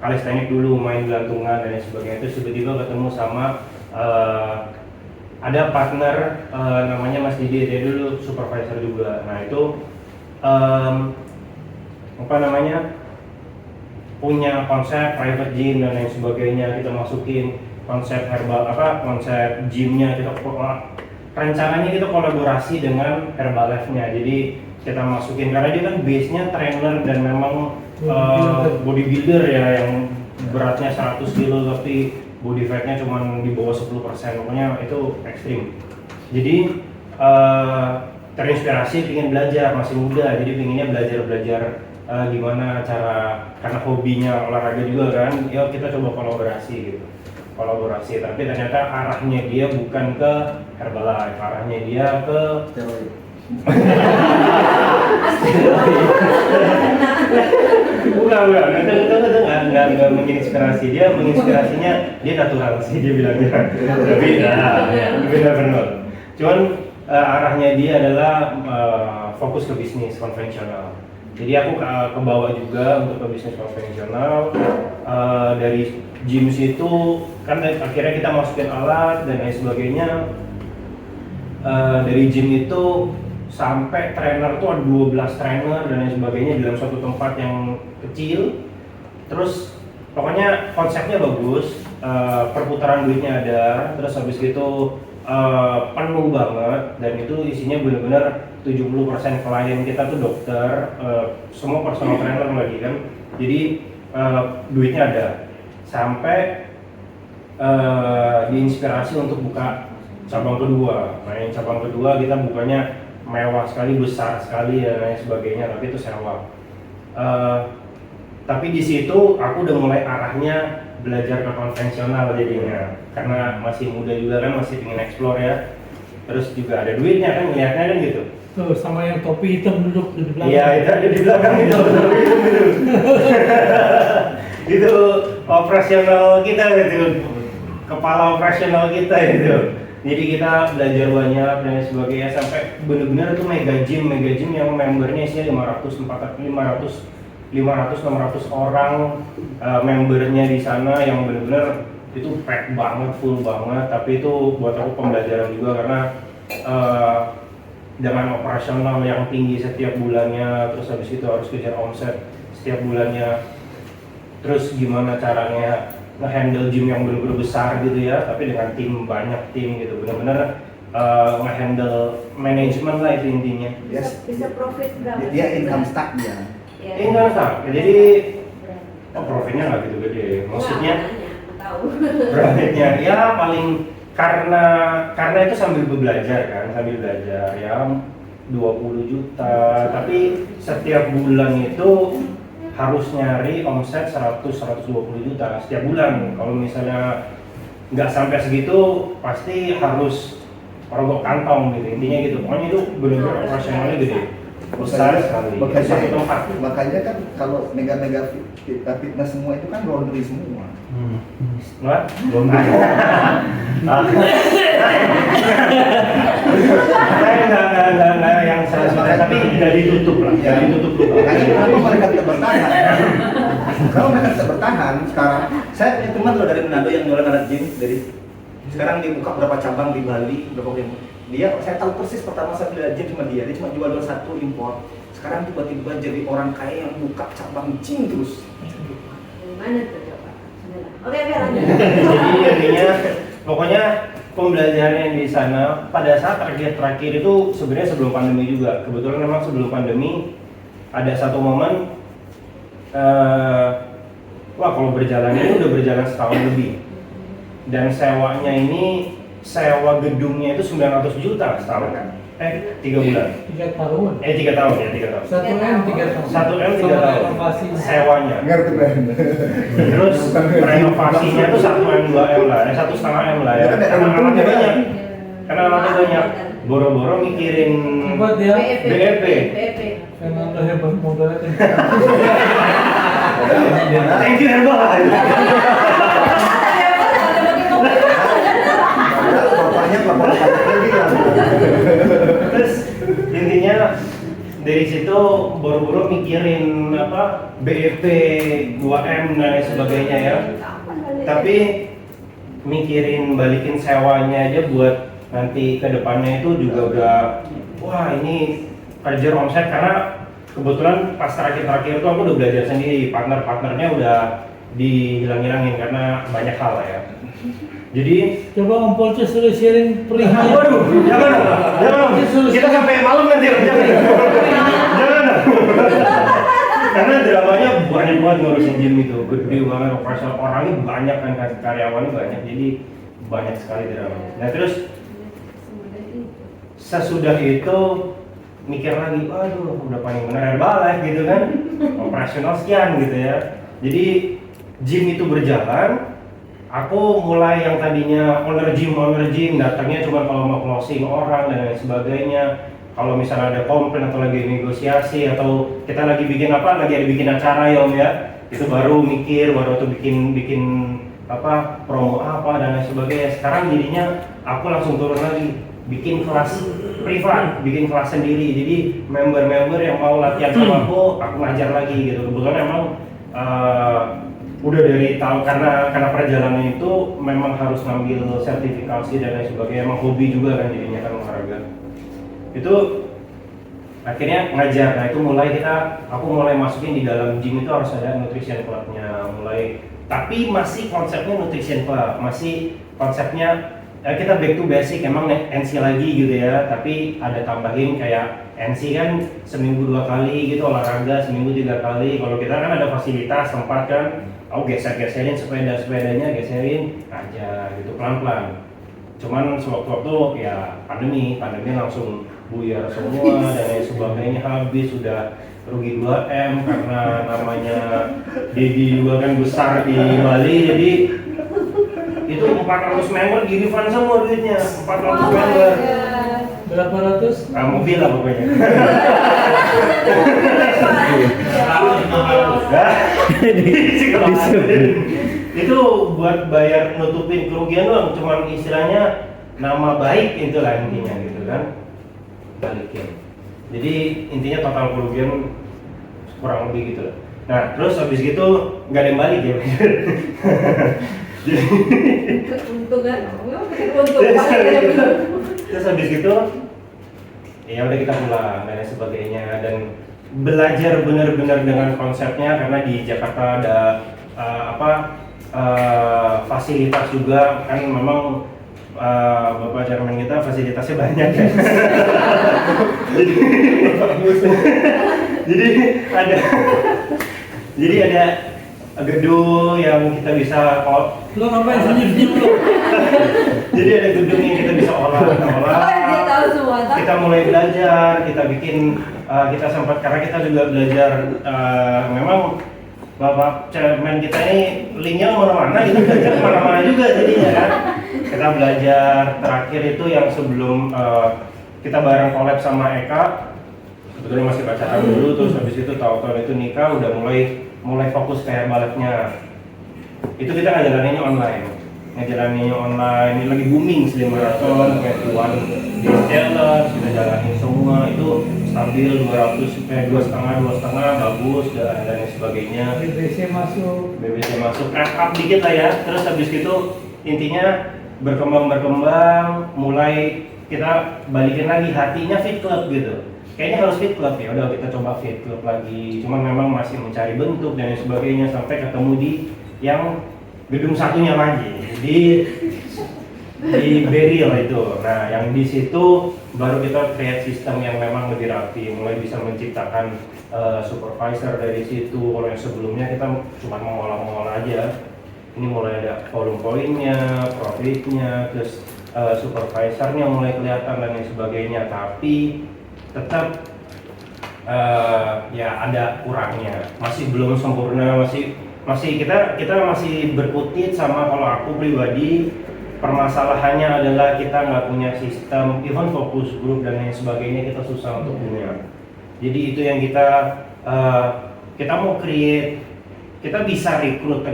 calisthenics dulu, main gelantungan dan sebagainya. Itu tiba-tiba ketemu sama ada partner namanya Mas Didi, dia dulu supervisor juga. Nah itu punya konsep private gym dan lain sebagainya, kita masukin konsep konsep gymnya, kita rencananya kita kolaborasi dengan Herbalife-nya. Jadi kita masukin karena dia kan base-nya trainer dan memang bodybuilder ya, yang beratnya 100 kilo tapi body fat-nya cuma di bawah 10%, pokoknya itu ekstrim. Jadi terinspirasi, ingin belajar, masih muda, jadi pinginnya belajar gimana cara, karena hobinya olahraga juga kan, ya kita coba kolaborasi, tapi ternyata arahnya dia bukan ke Herbalife, arahnya dia ke bukan, nggak menginspirasi, dia menginspirasinya dia natural sih dia bilangnya, tapi benar. Cuman arahnya dia adalah fokus ke bisnis konvensional. Jadi aku kebawa juga untuk ke bisnis konvensional. Dari gym itu kan akhirnya kita masukin alat dan lain sebagainya. Dari gym itu sampai trainer tuh ada 12 trainer dan lain sebagainya dalam suatu tempat yang kecil. Terus pokoknya konsepnya bagus, perputaran duitnya ada, terus habis itu penuh banget, dan itu isinya benar-benar 70% klien kita tuh dokter, semua personal trainer lagi kan, Jadi duitnya ada. Sampai diinspirasi untuk buka cabang kedua. Nah, yang cabang kedua kita bukanya mewah sekali, besar sekali dan lain sebagainya, tapi itu sewa. Tapi di situ aku udah mulai arahnya belajar ke konvensional jadinya, karena masih muda juga kan, masih ingin explore ya. Terus juga ada duitnya kan, ngeliatnya kan gitu. Tuh sama yang topi hitam duduk di belakang. Iya, itu ada di belakang itu. Itu operasional kita gitu, kepala operasional kita gitu. Jadi kita belajar banyak dan sebagainya sampai benar-benar itu mega gym yang membernya isinya 500-600 orang membernya di sana, yang benar-benar itu pack banget, full banget. Tapi itu buat aku pembelajaran juga, karena dengan operasional yang tinggi setiap bulannya, terus habis itu harus kejar omset setiap bulannya, terus gimana caranya nge-handle gym yang benar-benar besar gitu ya, tapi dengan banyak tim gitu, benar-benar nge-handle manajemen lah itu intinya. Bisa profit berapa? Dia income stack dia. Ya. Enggak tak, jadi profitnya nggak gitu gede, maksudnya profitnya ya paling karena itu sambil belajar ya 20 juta, tapi setiap bulan itu harus nyari omset 100-120 juta setiap bulan. Kalau misalnya nggak sampai segitu pasti harus rogoh kantong gitu, intinya gitu. Pokoknya itu benar-benar operasionalnya gede, besar sekali, satu tempat. Makanya kan kalau mega-mega fitness semua itu kan laundry semua. What? Belum Enggak yang saya tapi tidak ditutup lah, Ya. ditutup dulu. Makanya kenapa mereka tidak bertahan? Kalau mereka tidak bertahan sekarang, saya punya teman loh dari Manado yang jualan alat gym, dari sekarang dia buka berapa cabang di Bali, berapa gym. Saya tahu persis pertama saya beli alat gym sama dia cuma jual satu impor. Sekarang tiba-tiba jadi orang kaya yang buka cabang gym terus. Mana tuh coba? Oke, lanjut. Jadi intinya pokoknya pembelajaran di sana pada saat terakhir itu sebenarnya sebelum pandemi juga. Kebetulan memang sebelum pandemi ada satu momen wah kalau berjalan ini udah berjalan setahun lebih, dan sewanya ini sewa gedungnya itu 900 juta setahun kan? 3 bulan. 3 tahun. 3 tahun ya, 3 tahun. 1M 3 tahun. 1M 3 Sama tahun. renovasi. Sewanya. Ngerti kan? Terus renovasinya tuh 1M 2M lah, 1,5M lah ya. Itu kan ada Karena untung alatnya juga. banyak. Karena alatnya banyak. Boro-boro mikirin Hebat ya. BEP. Fernando hebat modalnya. Thank you hebat. Pokoknya lagi ya. Terus intinya dari situ boro-boro mikirin apa BEP 2M dan lain sebagainya ya. Tapi mikirin balikin sewanya aja buat nanti ke depannya itu juga udah wah ini kejar omset, karena kebetulan pas terakhir itu aku udah belajar sendiri, partnernya udah dihilang-hilangin karena banyak hal lah ya. Jadi Coba Om Polce suruh sharing perihal. waduh, jangan, kita sampai malam nanti, jangan. Karena dramanya banyak banget ngurusin gym itu, gede banget, operasional orangnya banyak kan, karyawannya banyak, jadi banyak sekali dramanya. Nah terus sesudah itu mikir lagi, waduh udah paling bener Herbalife gitu kan, operasional sekian gitu ya. Jadi gym itu berjalan, aku mulai yang tadinya owner gym datangnya cuma kalau mau closing orang dan lain sebagainya. Kalau misalnya ada komplain atau lagi negosiasi atau kita lagi bikin apa, lagi ada bikin acara ya Om ya, itu baru mikir, baru tuh bikin apa promo apa dan lain sebagainya. Sekarang jadinya aku langsung turun lagi, bikin kelas privat, bikin kelas sendiri. Jadi member-member yang mau latihan sama aku ngajar lagi gitu. Kebetulan emang udah dari tahun karena perjalanan itu memang harus ngambil sertifikasi dan lain sebagainya. Emang hobi juga kan jadinya kan olahraga. Itu akhirnya ngajar. Nah itu aku mulai masukin di dalam gym itu harus ada nutrition clubnya mulai. Tapi masih konsepnya nutrition club, masih konsepnya kita back to basic, emang NC lagi gitu ya, tapi ada tambahin kayak NC kan seminggu 2 kali gitu, olahraga seminggu 3 kali. Kalau kita kan ada fasilitas tempat kan, geser-geserin sepedanya, geserin aja gitu pelan-pelan. Cuman sewaktu-waktu ya pandemi langsung buyar semua dan lain sebagainya, habis sudah rugi 2M karena namanya Dedi juga kan besar di Bali, jadi itu 400 member di refund semua duitnya, 400 member. Berapa ratus? Mobil lah pokoknya. Itu buat bayar nutupin kerugian doang, cuman istilahnya nama baik itu lah intinya gitu kan, balikin. Jadi intinya total kerugian kurang lebih gitu lah. Nah terus habis gitu nggak ada yang balik ya. Jadi Keuntungan, keuntungan. terus habis gitu ya udah kita pulang dan lain sebagainya, dan belajar benar-benar dengan konsepnya karena di Jakarta ada fasilitas juga kan, memang Bapak Chairman kita fasilitasnya banyak ya. jadi ada gedung yang kita bisa Lo ngapain senyum-senyum lo? jadi ada gedung yang kita bisa olah. Dia tahu semua. Kita mulai belajar, kita bikin, kita sempat karena kita juga belajar, memang Bapak Chairman kita ini linknya kemana-mana, kita belajar kemana-mana juga jadinya kan. Kita belajar, terakhir itu yang sebelum kita bareng collab sama Eka, sebetulnya masih pacaran dulu, terus habis itu tahun-tahun itu nikah, udah mulai fokus kayak balapnya. Itu kita ngejalaninnya online. Ini lagi booming Slim Marathon, kayak Tuan di challenge, kita jalanin semua, itu stabil 2,5 bagus dan lain sebagainya. BBC masuk. Up dikit lah ya. Terus habis itu intinya berkembang, mulai kita balikin lagi hatinya fit club gitu. Kayaknya harus fit club ya, udah kita coba fit club lagi. Cuman memang masih mencari bentuk dan lain sebagainya sampai ketemu di yang gedung satunya lagi di Beril itu. Nah, yang di situ baru kita create sistem yang memang lebih rapi, mulai bisa menciptakan supervisor dari situ. Kalau yang sebelumnya kita cuma mengolah aja. Ini mulai ada volume poinnya, profitnya, terus supervisornya mulai kelihatan dan lain sebagainya. Tapi tetap ya ada kurangnya, masih belum sempurna, masih kita masih berkutit sama, kalau aku pribadi permasalahannya adalah kita nggak punya sistem even fokus group dan lain sebagainya, kita susah untuk punya. Jadi itu yang kita mau create, kita bisa rekrut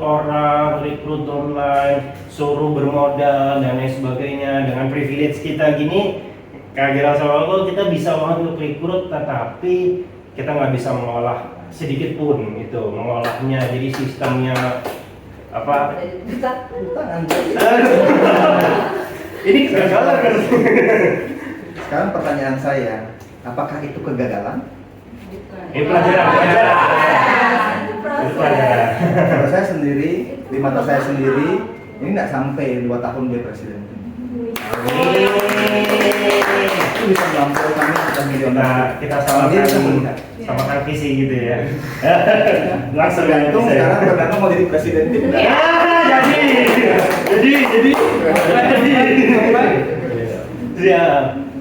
orang, rekrut online, suruh bermodal dan lain sebagainya. Dengan privilege kita gini, kayak Solo kita bisa banget untuk rekrut, tetapi kita nggak bisa mengolah sedikit pun itu mengolahnya. Jadi sistemnya apa? Ini kegagalan kan? Sekarang pertanyaan saya, apakah itu kegagalan? Ini pelajaran. Kalau saya sendiri, di mata saya sendiri, ini nggak sampai 2 tahun dia presiden. Itu bisa melampaui kami sudah milioner. Nah, kita sama Kang Kisi gitu ya. Langsung Tergantung sekarang bergantung mau jadi presiden tidak.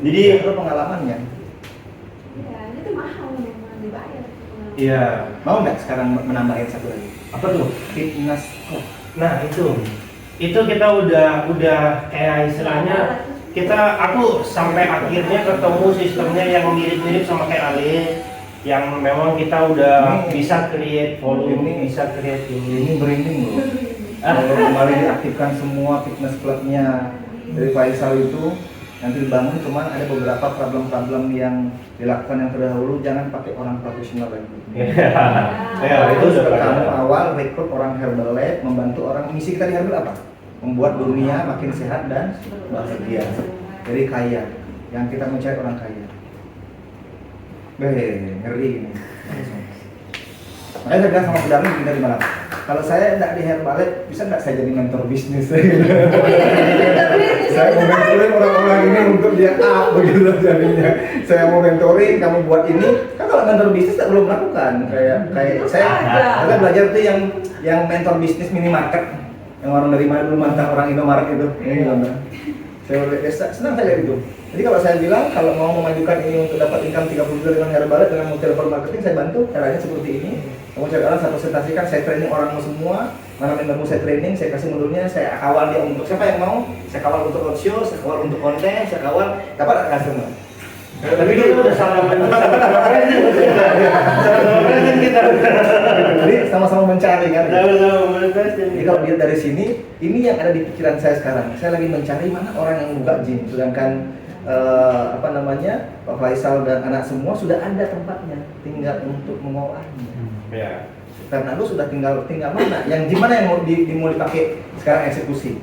Jadi itu pengalamannya. Ya, itu mahal memang dibayar. iya. Mau nggak sekarang menambahin satu lagi? Apa tuh? Fitness club. Nah, itu kita udah kayak istilahnya aku sampai akhirnya ketemu sistemnya yang mirip-mirip sama kayak Ale, yang memang kita udah bisa create volume, bisa create Ini branding loh. Kalau kemarin diaktifkan semua fitness clubnya dari Faisal itu nanti dibangun, cuman ada beberapa problem-problem yang dilakukan yang terdahulu, jangan pakai orang profesional lagi. Ya, itu udah Pertama awal rekrut orang Herbalife, membantu orang. Misi kita di Herbal apa? Membuat dunia makin sehat dan bahagia. Jadi kaya, yang kita mencari orang kaya. Ngeri ini. Makanya saya bilang sama Budami dari mana? Kalau saya enggak di Herbalet, bisa enggak saya jadi mentor bisnis? Oh, iya, Saya mau mentoring orang-orang ini untuk dia up begitu jadinya. Saya mau mentoring, kamu buat ini. Kan kalau mentor bisnis tak belum melakukan. Kayak saya belajar tuh yang mentor bisnis minimarket, yang orang dari mana dulu mantan orang Indomaret itu. Saya senang saya lihat itu. Jadi kalau saya bilang kalau mau memajukan ini untuk dapat income 30 juta dengan Herbalet dengan multi level marketing, saya bantu caranya seperti ini. Kamu cari orang, saya presentasikan, saya training orangmu semua, mana membermu saya training, saya kasih modulnya, saya kawal dia untuk siapa yang mau, saya kawal untuk roadshow, saya kawal untuk konten, saya kawal dapat customer. Tapi kita udah salah kita. Jadi sama-sama mencari kan. Sama-sama Jadi kalau dia dari sini, ini yang ada di pikiran saya sekarang. Saya lagi mencari mana orang yang buka gym, sedangkan Pak Faisal dan anak semua sudah ada tempatnya, tinggal untuk mengolahnya. Ya. Karena lu sudah tinggal mana? Yang gimana yang mau dipakai sekarang eksekusi?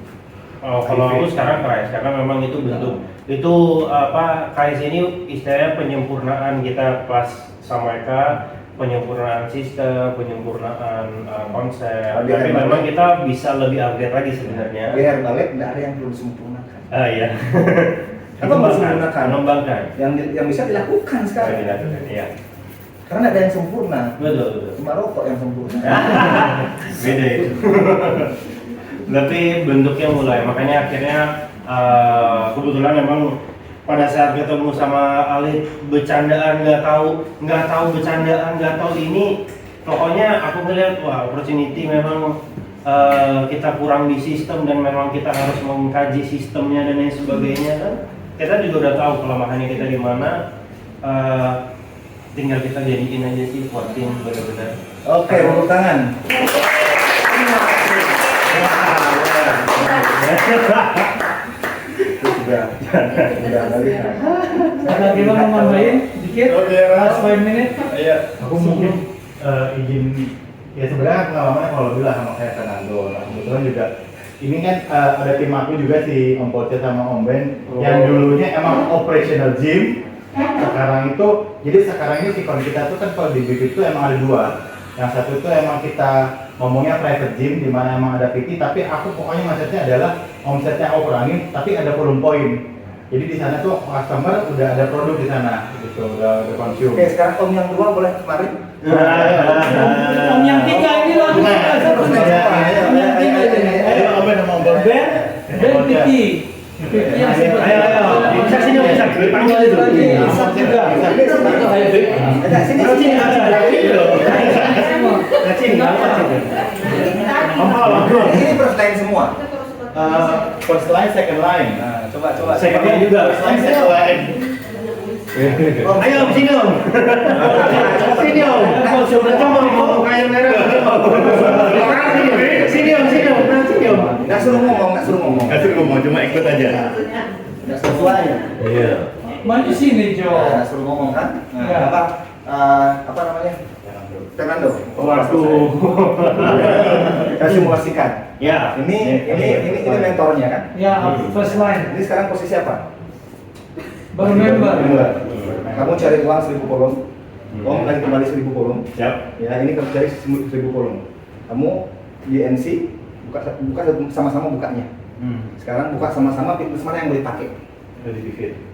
Oh, kalau aku sekarang KS karena memang itu bentuk itu KS ini istilahnya penyempurnaan kita pas sama mereka, penyempurnaan sistem, penyempurnaan konsep. Tapi memang kita bisa lebih upgrade lagi sebenarnya. Di Herbalet nggak ada yang perlu disempurnakan. Ah iya. Apa mau disempurnakan? Mengembangkan. Yang bisa dilakukan sekarang. Iya. Karena nggak ada yang sempurna. Betul. Cuma rokok yang sempurna. Beda itu. Tapi bentuknya mulai, makanya akhirnya kebetulan memang pada saat ketemu sama Alif bercandaan nggak tahu bercandaan, nggak tahu ini, pokoknya aku ngeliat wah opportunity memang kita kurang di sistem dan memang kita harus mengkaji sistemnya dan lain sebagainya kan. Kita juga udah tahu kelemahannya kita di mana. Tinggal kita jadiin aja sih buatin benar-benar. Oke, tepuk tangan. Itu sudah lihat. Ada gimana mau nambahin dikit? Oke, Last 5 minute. Iya. Aku mungkin izin ya sebenarnya pengalamannya kalau lebih lah sama kayak Fernando. Nah, kebetulan juga ini kan ada tim aku juga si Om Poce sama Om Ben yang dulunya emang operational gym. Sekarang ini sikon kita tuh kan kalau di BP itu emang ada dua. Yang satu itu emang kita ngomongnya private gym di mana emang ada PT, tapi aku pokoknya mindsetnya adalah omsetnya aku kurangin tapi ada volume point. Jadi di sana tuh customer udah ada produk di sana gitu, udah consume. Oke, sekarang Om yang 2 boleh kemarin. Om yang 3 ini lalu Om yang 3 ini. Ayo Om Ben sama Om Ben. Ben Piki. Yang seperti Ayo. Bisa sini bisa dipanggil itu. Isak juga. Ini first line semua. First line, second line. Nah, coba. Second line juga. First line, second line. Ayo sini Om. Sini Om. Coba ngomong kayak merah. Sini Om. Nggak suruh ngomong. Kasih ngomong cuma ikut aja. Nggak sesuai. Iya. Maju sini Jo. Nggak suruh ngomong kan? Ya. Apa namanya? Fernando. Waduh. Kita simulasikan. Ya. Ini mentornya kan? Ya, first line. Ini sekarang posisi apa? Baru member. Kamu cari uang 1000 kolom. Om lagi kembali 1000 kolom. Siap. Ya, ini kamu cari 1000 kolom. Kamu GNC buka sama-sama bukanya. Sekarang buka sama-sama fitness mana yang boleh pakai?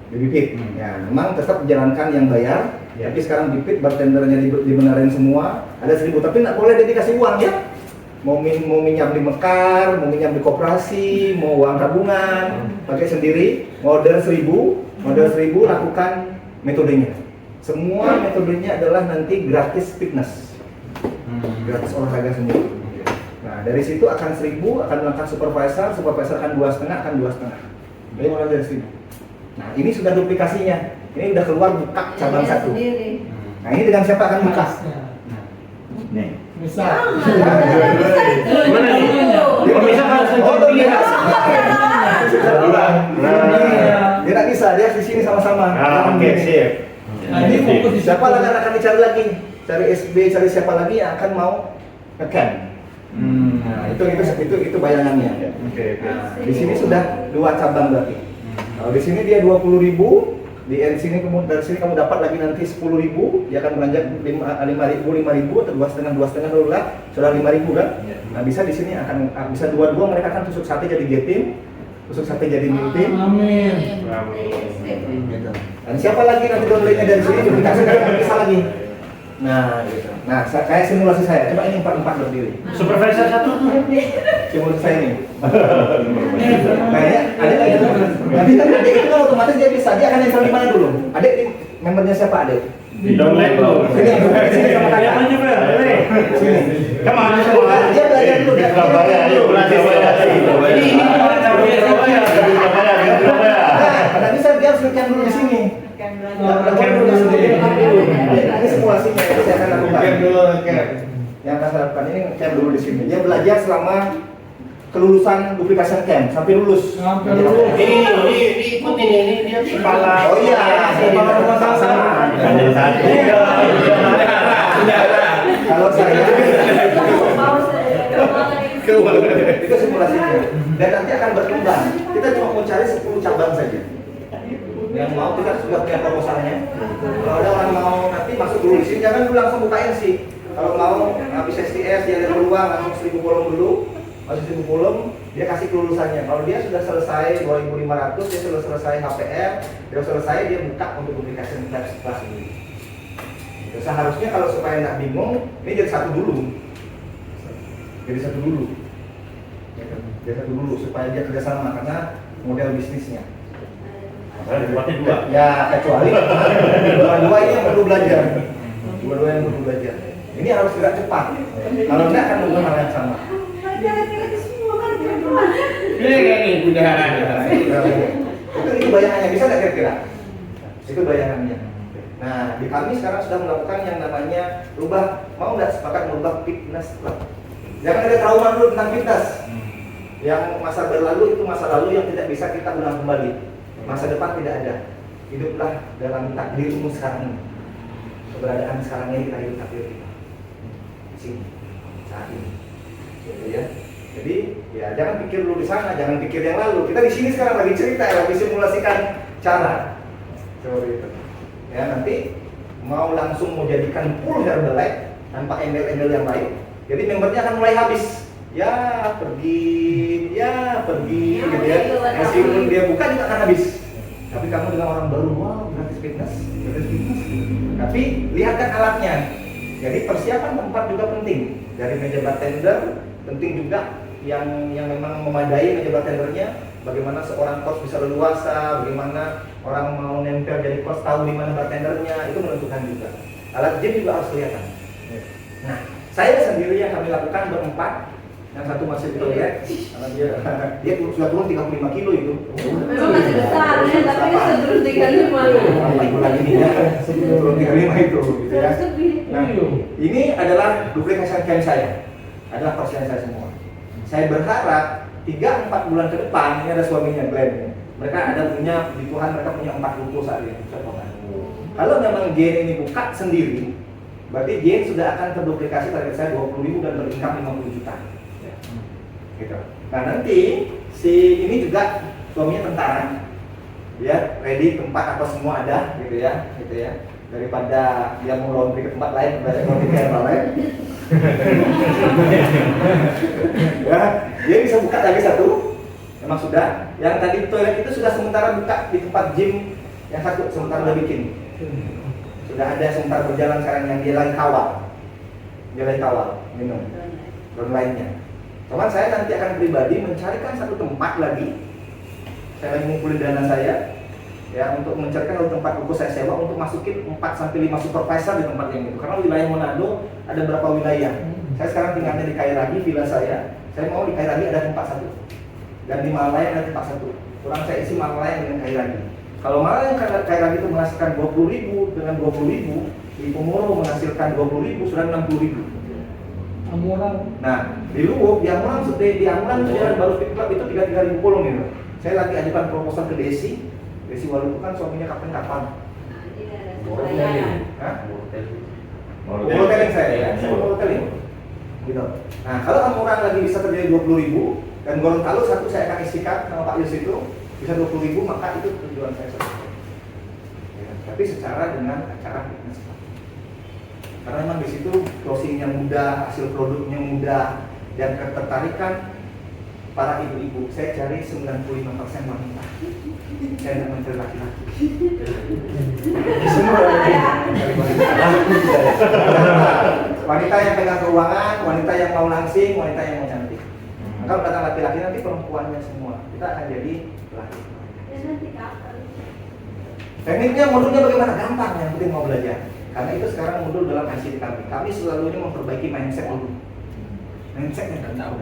Baby Fit. Ya, memang tetap jalankan yang bayar. Ya. Tapi sekarang di Fit bartendernya dibenarin semua. Ada 1000 tapi nggak boleh dia dikasih uang ya. Mau minyak di Mekar, mau minyak di koperasi, mau uang tabungan, pakai sendiri. Modal 1000 lakukan metodenya. Semua metodenya adalah nanti gratis fitness, gratis olahraga sendiri. Nah dari situ akan 1000 akan mengangkat supervisor akan 2,5. Jadi mulai dari 1000. Nah ini sudah duplikasinya, ini udah keluar buka cabang satu. Nah ini dengan siapa akan buka? Nih. Misal. Mana nih? Bisa kalau Dia nggak bisa, dia di sini sama-sama. Oke, sip. Nah, ini fokus di Siapa lagi akan dicari lagi? Cari SB, cari siapa lagi yang akan mau nge-camp? Nah, itu bayangannya. Oke. Nah, di sini sudah 2 cabang berarti. Kalau di sini dia 20.000, Di sini dari sini kamu dapat lagi nanti 10.000, dia akan beranjak 5.000 atau 2,5 dulu lah, sudah 5.000 kan? Nah bisa di sini akan bisa dua-dua mereka akan tusuk sate jadi G-team, tusuk sate jadi mil team. Amin. Gitu. Dan siapa lagi nanti downloadnya dari sini duplikasi kan bisa lagi. Nah, gitu. Nah, kayak simulasi saya. Coba ini 4 berdiri. Supervisor satu tuh. Simulasi saya ini. Kayaknya ada lagi. Nanti kan adik itu kan otomatis dia bisa. Dia akan nempel di mana dulu? Adik di membernya siapa adik? Di download lo. Sini sama kakak. Yang mana, Pak? Sini. Kemana Dia belajar dulu. Dia Surabaya, dulu. ini Surabaya. Nah, bisa dia harus latihan dulu di sini. Latihan dulu di sini. Ini simulasinya yang saya akan lakukan. Yang akan saya lakukan ini camp dulu di sini. Dia belajar selama kelulusan duplication camp sampai lulus. Sampai lulus. Ini ikut ini dia kepala. Oh iya, kepala rumah sama. Jadi satu. Kalau saya itu simulasinya dan nanti akan berkembang. Kita cuma mau cari 10 cabang saja. Yang mau kita sudah punya proposalnya. Kalau ada orang mau nanti masuk dulu di sini, jangan dulu langsung bukain sih. Kalau mau habis STS dia ada peluang langsung 1.000 kolom dulu. Masuk 1.000 kolom, dia kasih kelulusannya. Kalau dia sudah selesai 2.500, dia sudah selesai HPR, dia selesai dia buka untuk publikasi kelas ini. Seharusnya kalau supaya nggak bingung, ini jadi satu dulu. Jadi satu dulu. Jadi satu dulu supaya dia kerjasama karena model bisnisnya. Ya kecuali dua ini yang perlu belajar. Dua yang perlu belajar. Ini harus gerak cepat. Kalau enggak akan melakukan hal yang sama. Ini kayak nih punya Itu bayangannya bisa nggak kira-kira? Itu bayangannya. Nah, di kami sekarang sudah melakukan yang namanya mau nggak sepakat merubah fitness club. Jangan ada trauma dulu tentang fitness. Yang masa berlalu itu masa lalu yang tidak bisa kita ulang kembali. Masa depan tidak ada. Hiduplah dalam takdirmu sekarang ini. Keberadaan sekarang ini kita hidup takdir kita. Di sini, saat ini. Gitu ya. Jadi ya jangan pikir dulu di sana, jangan pikir yang lalu. Kita di sini sekarang lagi cerita, lagi simulasikan cara. Seperti itu. Ya nanti mau langsung mau jadikan full Herbalife tanpa embel-embel yang lain. Jadi membernya akan mulai habis. Ya pergi gitu ya. Meskipun dia buka juga akan habis. Tapi kamu dengan orang baru, wow gratis fitness. Tapi lihatkan alatnya. Jadi persiapan tempat juga penting. Dari meja bartender penting juga yang memang memadai meja bartendernya. Bagaimana seorang coach bisa leluasa, bagaimana orang mau nempel jadi coach tahu di mana bartendernya, itu menentukan juga. Alat gym juga harus kelihatan. Nah, saya sendiri yang kami lakukan berempat. Yang satu masih di toilet, karena dia sudah turun 35 kilo itu. Memang masih besar ya, tapi kan terus 35 loh. Apa itu lagi nih ya? Turun 35 itu, gitu ya. Terus lebih. Nah, ini adalah duplication camp saya. Adalah pasien saya semua. Saya berharap 3-4 bulan ke depan ini ada suaminya Glenn. Mereka ada punya di Tuhan, mereka punya 4 buku saat ini. Kalau memang Jane ini buka sendiri, berarti Jane sudah akan terduplikasi target saya 20.000 dan berincome 50 juta. Gitu. Nah nanti si ini juga suaminya tentara, ya ready tempat apa semua ada, gitu ya. Daripada dia mau laundry ke tempat lain, daripada laundry ke tempat lain. Ya, dia bisa buka lagi satu, memang sudah. Yang tadi toilet itu sudah sementara buka di tempat gym yang satu sementara udah bikin. Sudah ada sementara berjalan sekarang yang dia lagi kawal, minum dan lainnya. Cuman saya nanti akan pribadi mencarikan satu tempat lagi. Saya lagi ngumpulin dana saya ya untuk mencarikan satu tempat buku saya sewa untuk masukin 4-5 supervisor di tempat yang itu. Karena wilayah Manado ada berapa wilayah. Saya sekarang tinggalnya di Kairagi, villa saya. Saya mau di Kairagi ada tempat satu. Dan di Malaya ada tempat satu. Kurang saya isi Malaya dengan Kairagi. Kalau Malaya Kairagi itu menghasilkan 20.000 dengan 20.000, di Pomoro menghasilkan 20.000 sudah 60.000. Amuran. Nah, di Luwuk, di Amuran jalan baru fit club itu 3.000 kolom gitu. Saya lagi ajukan proposal ke Desi Walu itu kan suaminya kapten kapal. Hoteling saya ya, saya hoteling. Gitu. Nah, kalau Amuran lagi bisa terjadi 20.000 dan Gorontalo satu saya akan istikat sama Pak Yus itu bisa 20.000, maka itu tujuan saya selesai. tapi secara dengan acara fitness club. Karena memang di situ closingnya mudah, hasil produknya mudah, dan ketertarikan para ibu-ibu. Saya cari 95% wanita. Saya tidak mencari laki-laki. Semua wanita yang pegang keuangan, wanita yang mau langsing, wanita yang mau cantik. Kalau datang laki-laki nanti perempuannya semua. Kita akan jadi laki. Ya nanti kapan? Tekniknya, modulnya bagaimana? Gampang, yang penting mau belajar. Karena itu sekarang modul dalam ICT kami. Kami selalu ini memperbaiki mindset dulu. Mindsetnya kan tahu.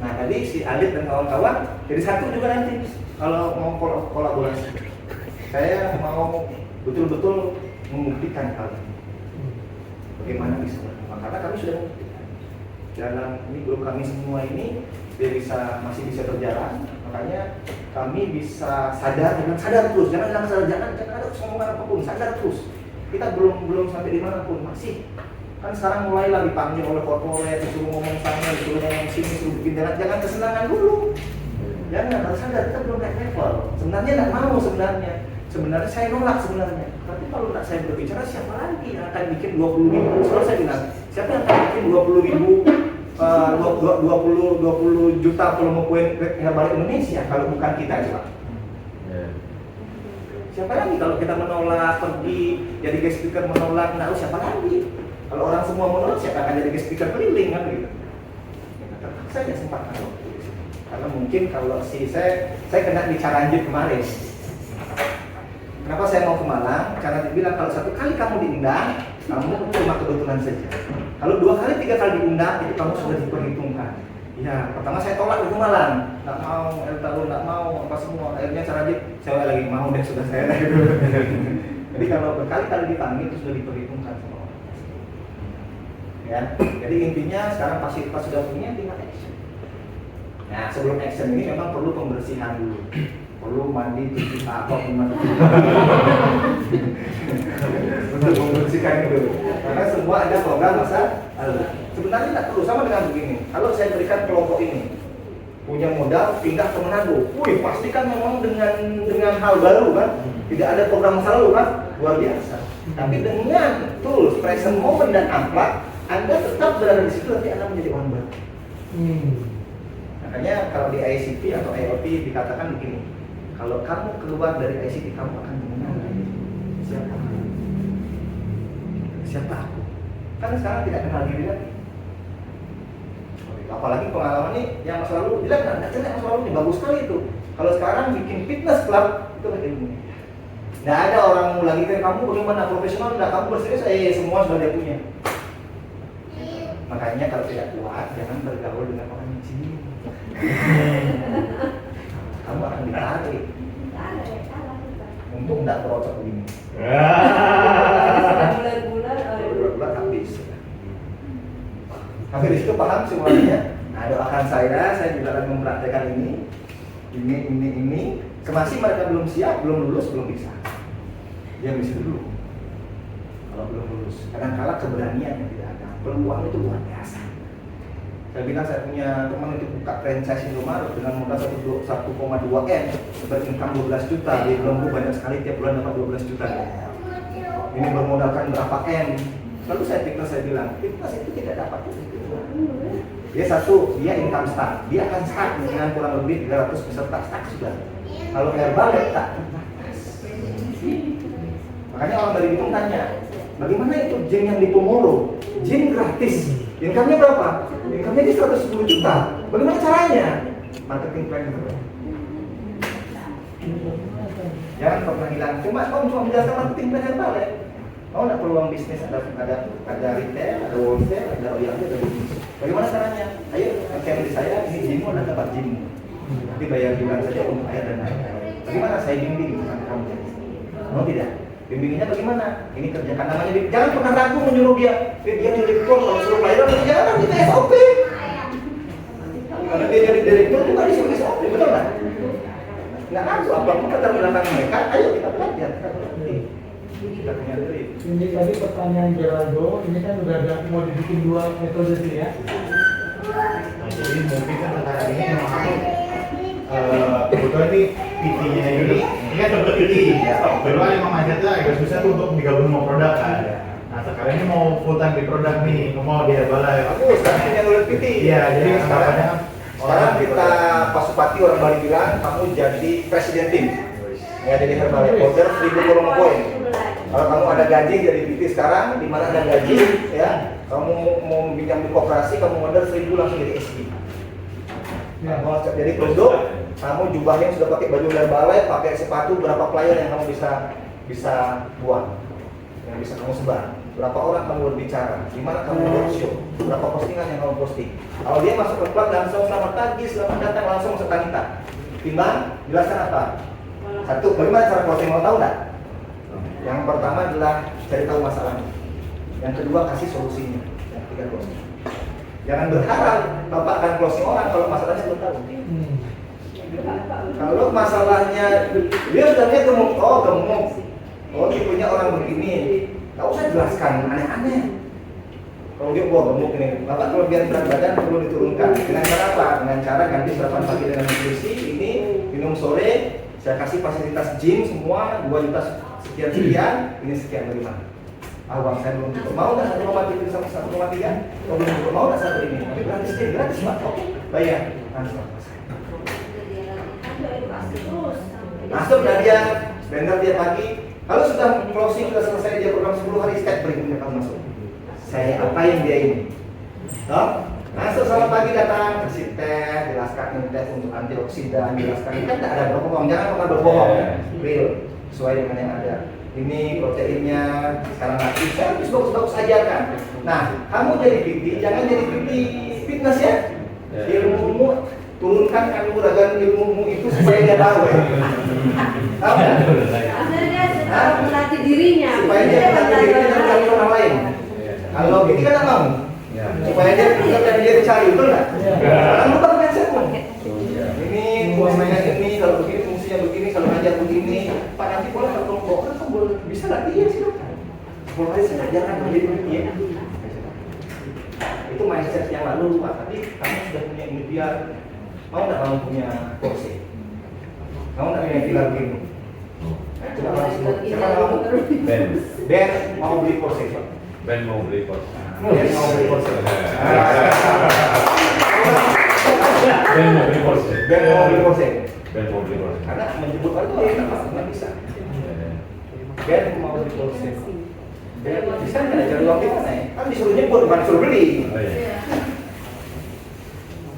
Nah tadi si Alit dan kawan-kawan jadi satu juga nanti kalau mau kolaborasi. Saya mau betul-betul membuktikan hal ini. Bagaimana bisa berkembang? Karena kami sudah membuktikan. Dalam ini grup kami semua ini dia masih bisa berjalan. Makanya kami bisa sadar terus. Jangan harus ngomong apapun, sadar terus. Kita belum sampai di mana pun, masih. Kan sekarang mulailah dipanggil oleh korporat, disuruh ngomong sana, disuruh ngomong sini, disuruh bikin jangan kesenangan dulu. Jangan, harus sadar kita belum naik level. Sebenarnya tidak mau sebenarnya. Sebenarnya saya nolak sebenarnya. Tapi kalau tidak saya berbicara, siapa lagi yang akan bikin 20.000? Selalu saya bilang, siapa yang akan bikin 20 juta volume kue herbal Indonesia kalau bukan kita coba? Siapa lagi kalau kita menolak pergi jadi guest speaker menolak, nah siapa lagi? Kalau orang semua menolak, siapa akan jadi guest speaker keliling kan gitu? Terpaksa ya sempat kalau. Karena mungkin kalau saya kena di Caranjit kemarin. Kenapa saya mau ke Malang? Karena dibilang kalau satu kali kamu diundang, kamu cuma kebetulan saja. Kalau 2 kali 3 kali diundang, itu kamu sudah diperhitungkan. Ya, pertama saya tolak ke Malang, nggak mau, nggak mau apa semua. Akhirnya Caranjit, saya lagi mau deh sudah saya. Jadi kalau berkali-kali dipanggil itu sudah diperhitungkan sama orang. Ya, jadi intinya sekarang fasilitas sudah punya, tinggal action. Nah, sebelum action ini memang perlu pembersihan dulu. Perlu mandi, cuci apa gimana untuk membersihkan itu. Karena semua ada program masa sebenarnya tidak perlu, sama dengan begini. Kalau saya berikan kelompok ini punya modal pindah ke Manado, wih pasti kan memang dengan hal baru kan, tidak ada program masa lalu kan, luar biasa. Tapi dengan tools, present moment dan amplak, Anda tetap berada di situ, nanti Anda menjadi orang baru. Makanya kalau di ICT atau IoT dikatakan begini, kalau kamu keluar dari ICT kamu akan mengenal siapa aku. Kan sekarang tidak kenal diri lagi. Apalagi pengalaman ini yang masa lalu jelek, tidak jelek masa lalu ini bagus sekali itu. Kalau sekarang bikin fitness club itu kan ilmu. Tidak ada orang mau lagi kan kamu bagaimana profesional, tidak kamu berserius, semua sudah dia punya. Makanya kalau tidak kuat jangan bergaul dengan orang jin. Kamu akan ditarik untuk tidak berocok begini. Bulan-bulan habis. Tapi di situ paham semuanya. Nah, doakan saya juga akan mempraktekkan ini. Semasi mereka belum siap, belum lulus, belum bisa. Dia bisa dulu. Kalau belum lulus, kadang-kala keberanian yang tidak ada. Peluang itu luar biasa. Saya bilang saya punya teman itu buka franchise Indomaret dengan modal 1,2 M, berincome 12 juta. Dia bilang banyak sekali tiap bulan dapat 12 juta. Ini bermodalkan berapa M? Lalu saya bilang, fitness itu tidak dapat itu. Dia income start, dia akan start dengan kurang lebih 300 peserta start sudah. Kalau herbal tak terbatas. Makanya orang dari Bitung tanya, bagaimana itu gym yang di Pomoro? Gym gratis, income-nya berapa? Income-nya di 110 juta. Bagaimana caranya? Marketing plan itu. Jangan pernah hilang. Cuma menjelaskan marketing plan herbal ya. Mau nggak peluang bisnis ada retail, ada wholesale, ada OEM, ada bisnis. Bagaimana caranya? Ayo, channel di saya ini gym, ada tempat gym. Nanti bayar bulan saja untuk air dan air. Bagaimana saya bimbing sampai kamu jadi? Mau tidak? Bimbingannya bagaimana? Ini kerjakan namanya. Jangan pernah ragu menyuruh dia direktur, kalau suruh pelayanan jangan kita SOP. Karena dia jadi direktur juga disuruh SOP, betul nggak? Nggak ragu apapun kata belakang mereka. Ayo kita belajar, kita berlatih. Kita punya duit. Ini tadi pertanyaan Geraldo, ini kan udah ada mau dibikin 2 metode sih ya. Nah, jadi mungkin kan antara ini memang kebetulan nih PT-nya ini kan sempet PT ya. Kedua emang mindsetnya agak susah tuh untuk digabung sama produk kan. Nah sekarang ini mau full time di produk nih, mau di Herbalife. Aku sekarang yang udah PT. Iya, jadi harapannya Sekarang kita Pak Supati orang Bali bilang kamu jadi presiden tim. Ya jadi Herbalife holder 1000 poin. Kalau kamu ada gaji jadi PT sekarang, di mana ada gaji ya, kamu mau pinjam di koperasi, kamu order 1000 langsung jadi SB. Kalau jadi produk, kamu jubahnya sudah pakai baju Herbalife, pakai sepatu, berapa player yang kamu bisa buang, yang bisa kamu sebar, berapa orang kamu berbicara, di mana kamu roadshow, berapa postingan yang kamu posting. Kalau dia masuk ke klub langsung selamat pagi, selamat datang, langsung setanita. Timbang, jelaskan apa? Satu, bagaimana cara closing, mau tahu nggak? Yang pertama adalah cari tahu masalahnya. Yang kedua kasih solusinya. Yang ketiga closing. Jangan berharap Bapak akan closing orang kalau masalahnya belum tahu. Kalau masalahnya dia sudah lihat gemuk, oh tipenya orang begini, nggak usah jelaskan aneh-aneh. Kalau dia gemuk ini, Bapak kelebihan berat badan perlu diturunkan. Dengan cara apa? Dengan cara ganti sarapan pagi dengan nutrisi, ini minum sore. Saya kasih fasilitas gym semua 2 juta sekian, ini sekian dari mana? Uang saya belum cukup. Mau nggak 1,3 sama 1,3? Kalau belum cukup, mau nggak satu ini? Tapi gratis Pak. Oke, bayar. Masuk dan dia spender dia pagi. Kalau sudah closing sudah selesai dia program 10 hari step berikutnya kamu masuk. Saya apa yang dia ini? Masuk selamat pagi datang, kasih teh, jelaskan ini teh untuk antioksidan, jelaskan ini kan tidak ada berbohong, jangan pernah berbohong, real, sesuai dengan yang ada. Ini proteinnya, sekarang nanti saya harus bagus-bagus ajarkan. Nah, kamu jadi PT, jangan jadi PT fitness ya. Ilmumu turunkan kanuragan ilmumu itu supaya dia tahu ya. Tahu nggak? Akhirnya sedang melatih dirinya. Supaya dia melatih dirinya dan melatih orang lain. Kalau PT kan nggak mau. Supaya dia bisa dia dicari, betul nggak? Karena lu kan mindsetmu. Ini fungsinya ini, kalau begini fungsinya begini, kalau ngajar begini. Pak nanti boleh kalau bawa kan boleh bisa nggak? Iya silakan. Boleh saya ajarkan begini begini ya. Itu mindset yang lalu Pak. Tapi kamu sudah punya impian. Mau nggak kamu punya kursi? Mau nggak punya pilar begini? Coba langsung. Siapa kamu? Ben mau beli kursi Pak. Ben mau beli pos. Ben mau beli kursi. Ben mau beli pos. Ben mau beli kursi. Ben mau beli pos. Karena menyebut itu nggak bisa. Ben mau beli kursi. Ben bisa nggak cari uang di mana ya? Kan disuruh nyebut bukan disuruh beli. Oh iya.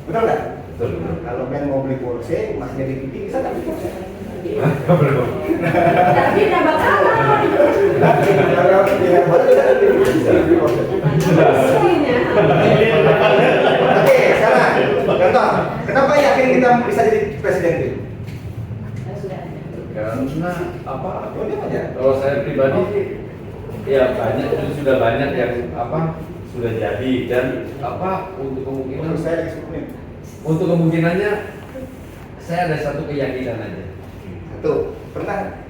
Betul nggak? Betul. Kalau Ben mau beli kursi, Mas jadi pipi bisa nggak beli kursi? Belum. Tapi tidak bakal. Kalau dia boleh tidak beli kursi. Pastinya. Oke, sekarang contoh, kenapa yakin kita bisa jadi presiden itu? Karena apa? Oh, dia aja. Kalau saya pribadi ya banyak sudah banyak yang apa sudah jadi dan apa untuk kemungkinan Saya lagi 10 menit. untuk kemungkinannya saya ada satu keyakinan aja. Satu, pernah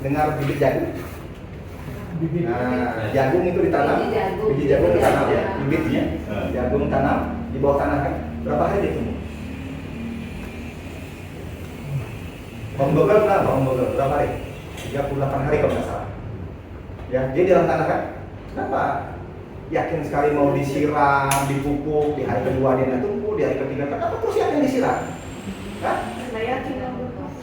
dengar bibit jagung? Nah, jagung itu ditanam, biji jagung ditanam ya, bibitnya, jagung tanam di bawah tanah kan, berapa hari dia tumbuh? Om Google berapa hari? 38 hari kalau nggak salah. Ya, dia di dalam tanah kan? Kenapa? Yakin sekali mau disiram, dipupuk, di hari kedua dia nggak tumbuh, di hari ketiga kenapa terus yakin disiram? Hah?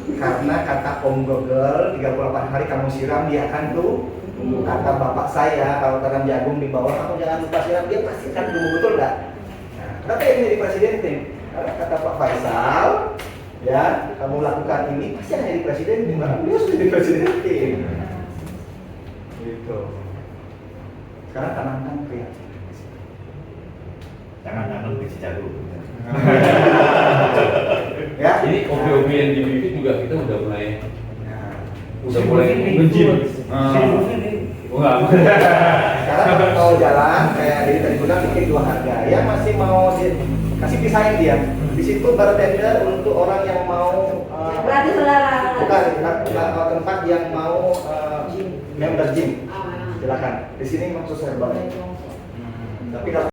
Karena kata Om Google 38 hari kamu siram dia akan tumbuh. Kata bapak saya kalau tanam jagung di bawah kamu jangan lupa siram dia pasti akan tumbuh, betul nggak? Nah, kenapa ini jadi presiden tim? Karena kata Pak Faisal ya kamu lakukan ini pasti akan jadi presiden tim. Karena beliau sudah jadi presiden tim. Gitu. Sekarang tanamkan kreativitas. Jangan tanam biji jagung. Ya. Ini hobi-hobi yang di bibit juga kita udah mulai nge-gym. Oh enggak. Sekarang kalau jalan kayak Dedi tadi bilang bikin 2 harga. Yang masih mau kasih pisahin dia. Di situ bartender untuk orang yang mau Gratis saudara. bukan tempat yang mau member gym. Silakan. Di sini khusus herbal. Tapi kalau